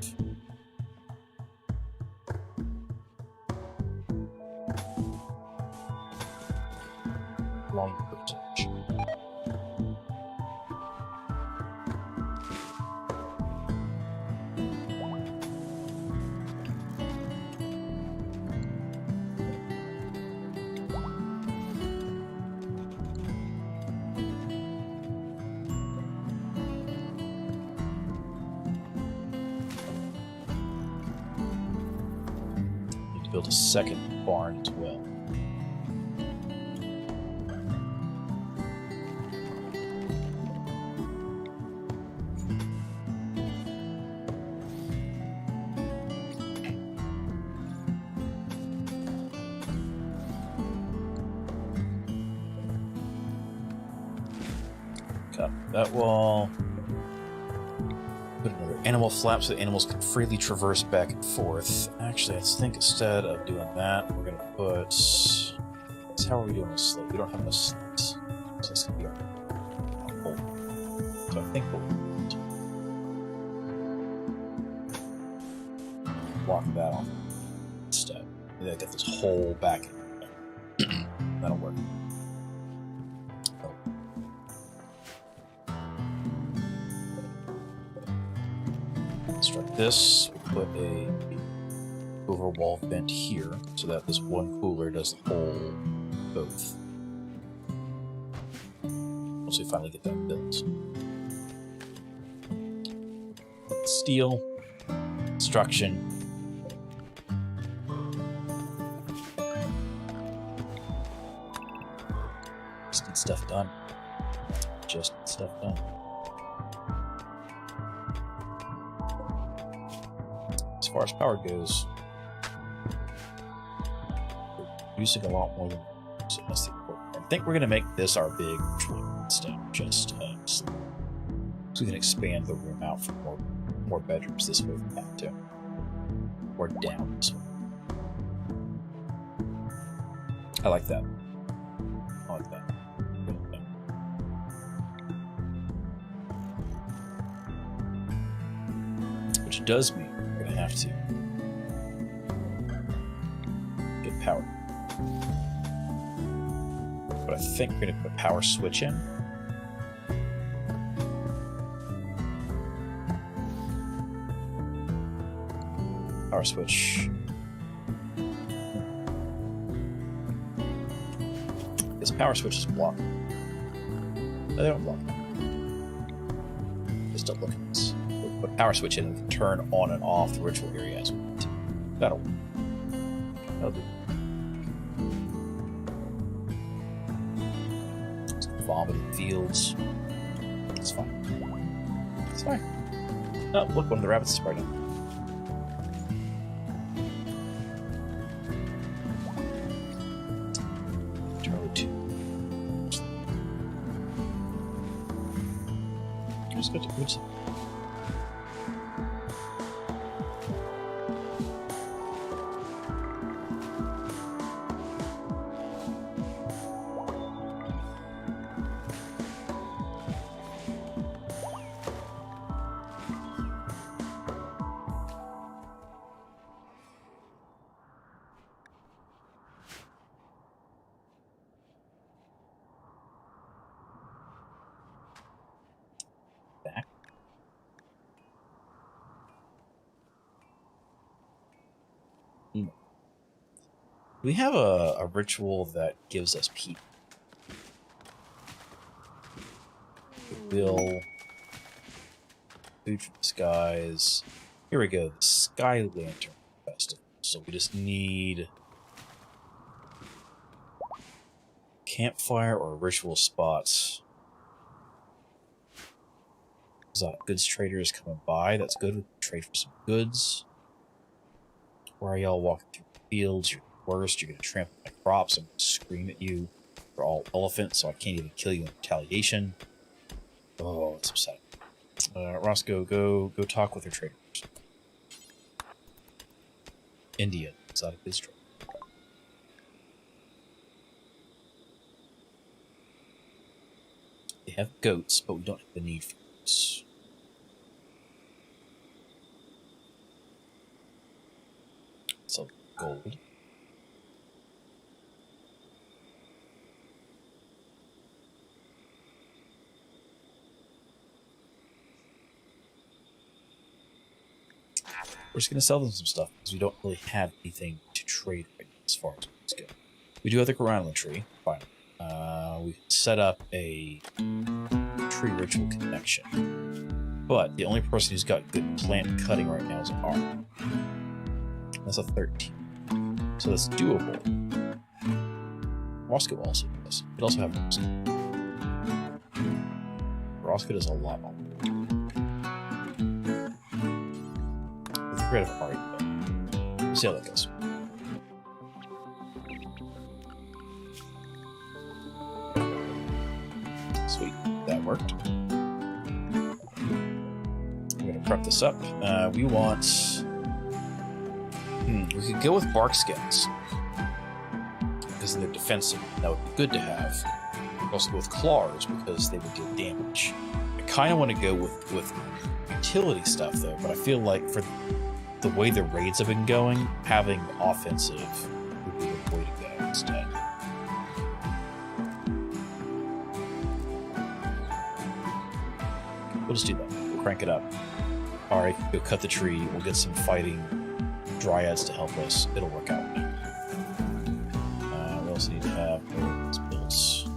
long percentage. Build a second barn as well. Cut that wall. Put another animal flap so the animals can freely traverse back and forth. Actually, I think instead of doing that, we're going to put... How are we doing with slate? We don't have enough slates. So this can be our hole. So I think we'll block that off instead. And then get this hole back in. That'll work. Construct this. We'll put a overwall vent here so that this one cooler does the whole both. Once we finally get that built. Steel, construction. Just need stuff done. Just need stuff done. As far as power goes, we're producing a lot more than so that's the important. I think we're going to make this our big step, just so we can expand the room out for more bedrooms this way if we have to, or down this way. I like that. I like that. Which does mean we're going to have to get power. But I think we're going to put a power switch in. Power switch. This power switch is blocked. No, they don't block. Just don't look at this. We'll put a power switch in and we can turn on and off the ritual area as we need to. That'll work. That'll do. Vomiting fields. It's fine. It's fine. Oh, look, one of the rabbits is right now. Just go to which. We have a ritual that gives us people. Will food from the skies. Here we go, the Sky Lantern Festival. So we just need campfire or ritual spots. There's a goods trader is coming by. That's good. We can trade for some goods. Why are y'all walking through the fields? You're worst, you're going to trample my crops, I'm going to scream at you. You're all elephants, so I can't even kill you in retaliation. Oh, it's upsetting. Roscoe, go talk with her traders. India, exotic goods trade. They have goats, but we don't have the need for goats. So, gold. We're just going to sell them some stuff because we don't really have anything to trade right now as far as things go. We do have the Corona tree. Fine. We can set up a tree ritual connection. But the only person who's got good plant cutting right now is R. That's a 13. So that's doable. Roscoe also does. It also have Roscoe. Roscoe does a lot more. Rid of Ari, but see how that goes. Sweet, that worked. I'm gonna prep this up. We want. We could go with bark skins because they're defensive. That would be good to have. We also go with claws because they would deal damage. I kind of want to go with utility stuff though, but I feel like for the way the raids have been going, having offensive would be the way to go instead. We'll just do that. We'll crank it up. Alright, go cut the tree. We'll get some fighting dryads to help us. It'll work out. We also need to have those builds.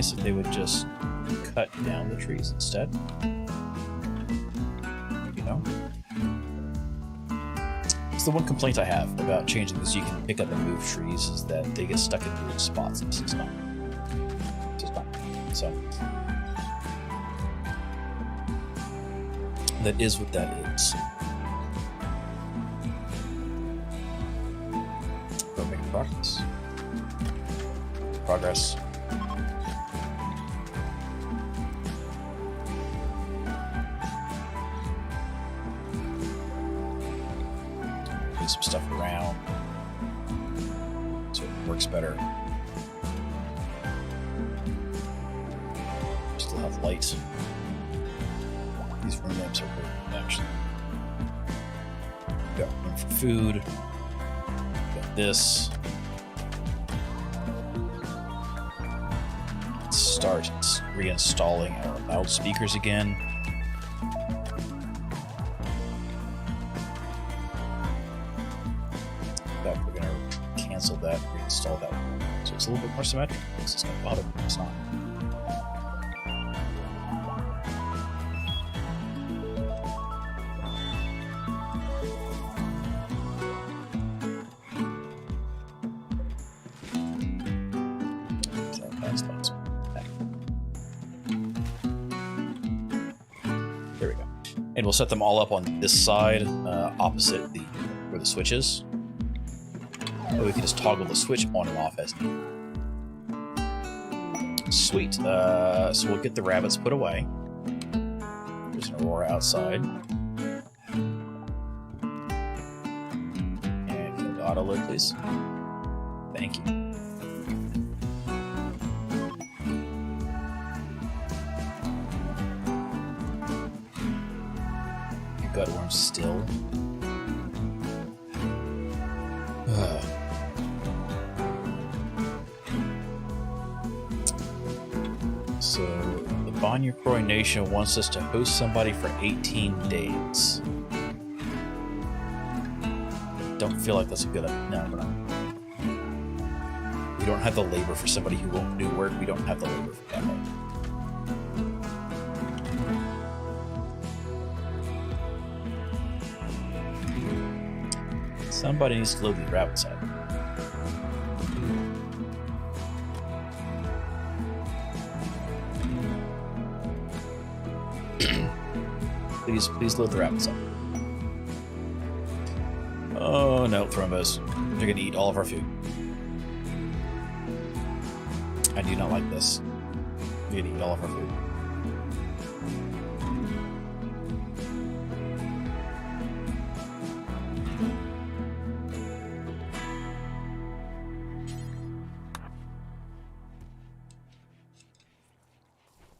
nice if they would just cut down the trees instead. You know? It's the one complaint I have about changing this. You can pick up and move trees is that they get stuck in weird spots. This is not. So that is what that is. We're making progress. Progress. Move some stuff around so it works better. Still have light. These room lamps are good, actually. Got room for food. Got this. Let's start reinstalling our loudspeakers again. In fact, we're gonna cancel that, reinstall that one. So it's a little bit more symmetrical. This is gonna bother me. It's not. There we go. And we'll set them all up on this side, opposite where the switch is. Or we can just toggle the switch on and off as needed. Sweet. So we'll get the rabbits put away. There's an Aurora outside. And can the auto load, please? Thank you. Gutworm still. So, the Banya Croy Nation wants us to host somebody for 18 days. Don't feel like that's a good idea. No, we're not. We don't have the labor for somebody who won't do work. We don't have the labor for that. Somebody needs to load the rabbits out. Please load the rabbits up. Oh no, Thrombos. They're gonna eat all of our food. I do not like this. They're gonna eat all of our food.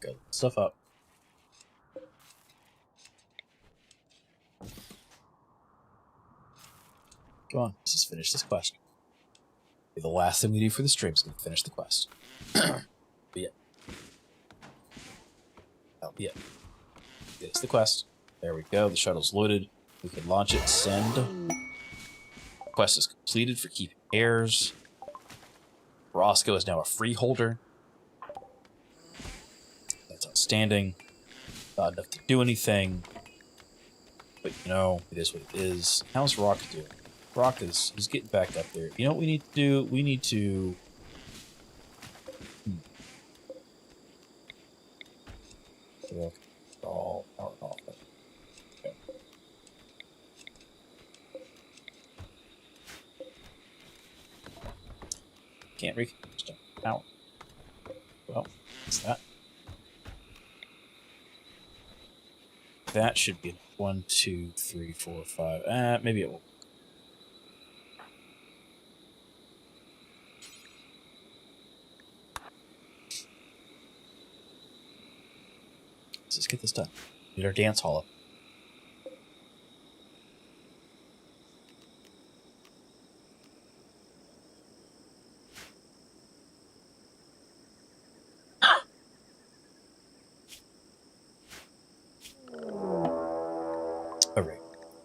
Good. Stuff up. Come on, let's just finish this quest. The last thing we do for the stream is going to finish the quest. But yeah. That'll be it. It's the quest. There we go. The shuttle's loaded. We can launch it. Send. Quest is completed for keeping heirs. Roscoe is now a freeholder. That's outstanding. Not enough to do anything. But you know, it is what it is. How's Rock doing? Rock he's getting back up there. You know what we need to do? We need to... All off. Okay. Can't reconstruct. Ow. Well, what's that? That should be 1, 2, 3, 4, 5. Maybe it will. Let's just get this done. Need our dance hall up. A ring.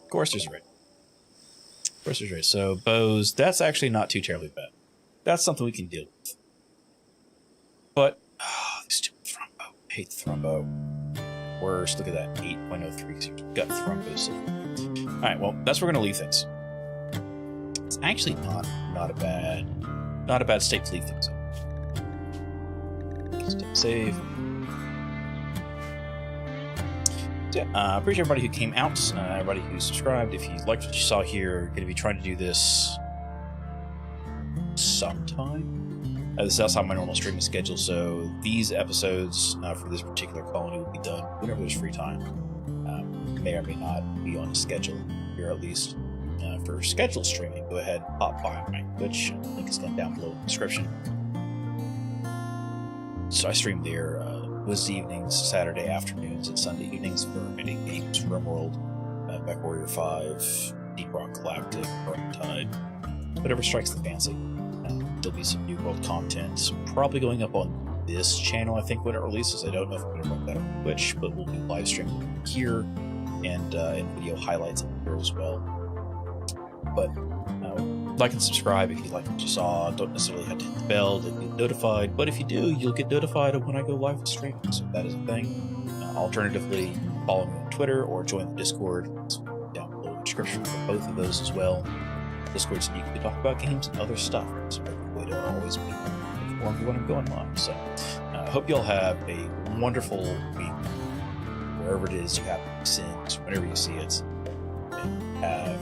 Of course there's a ring. Of course there's a ring. So bows, that's actually not too terribly bad. That's something we can deal with. But hate thrombo. Worse, look at that, 8.03 gut thrombosis. Alright, well, that's where we're going to leave things. It's actually not a bad state to leave things in. Stay safe. So, yeah, appreciate everybody who came out, everybody who subscribed. If you liked what you saw here, going to be trying to do this sometime. This is outside my normal streaming schedule, so these episodes for this particular colony will be done whenever there's free time. May or may not be on a schedule here, at least. For scheduled streaming, go ahead, pop by my Twitch. Link is down below in the description. So I stream there Wednesday evenings, Saturday afternoons, and Sunday evenings for many games: Rimworld, Mech Warrior 5, Deep Rock Galactic, Tide, whatever strikes the fancy. There'll be some new world content, probably going up on this channel, I think, when it releases. I don't know if I'm going to run that on Twitch, but we'll do live streaming here and video highlights here as well. But like and subscribe if you like what you saw. Don't necessarily have to hit the bell to get notified, but if you do, you'll get notified of when I go live with streaming, so that is a thing. Alternatively, follow me on Twitter or join the Discord. It's down below in the description for both of those as well. Discord so you can talk about games and other stuff, so we don't always be informed when I'm going live. So I hope you all have a wonderful week, wherever it is you happen to be seeing, whenever you see it, and have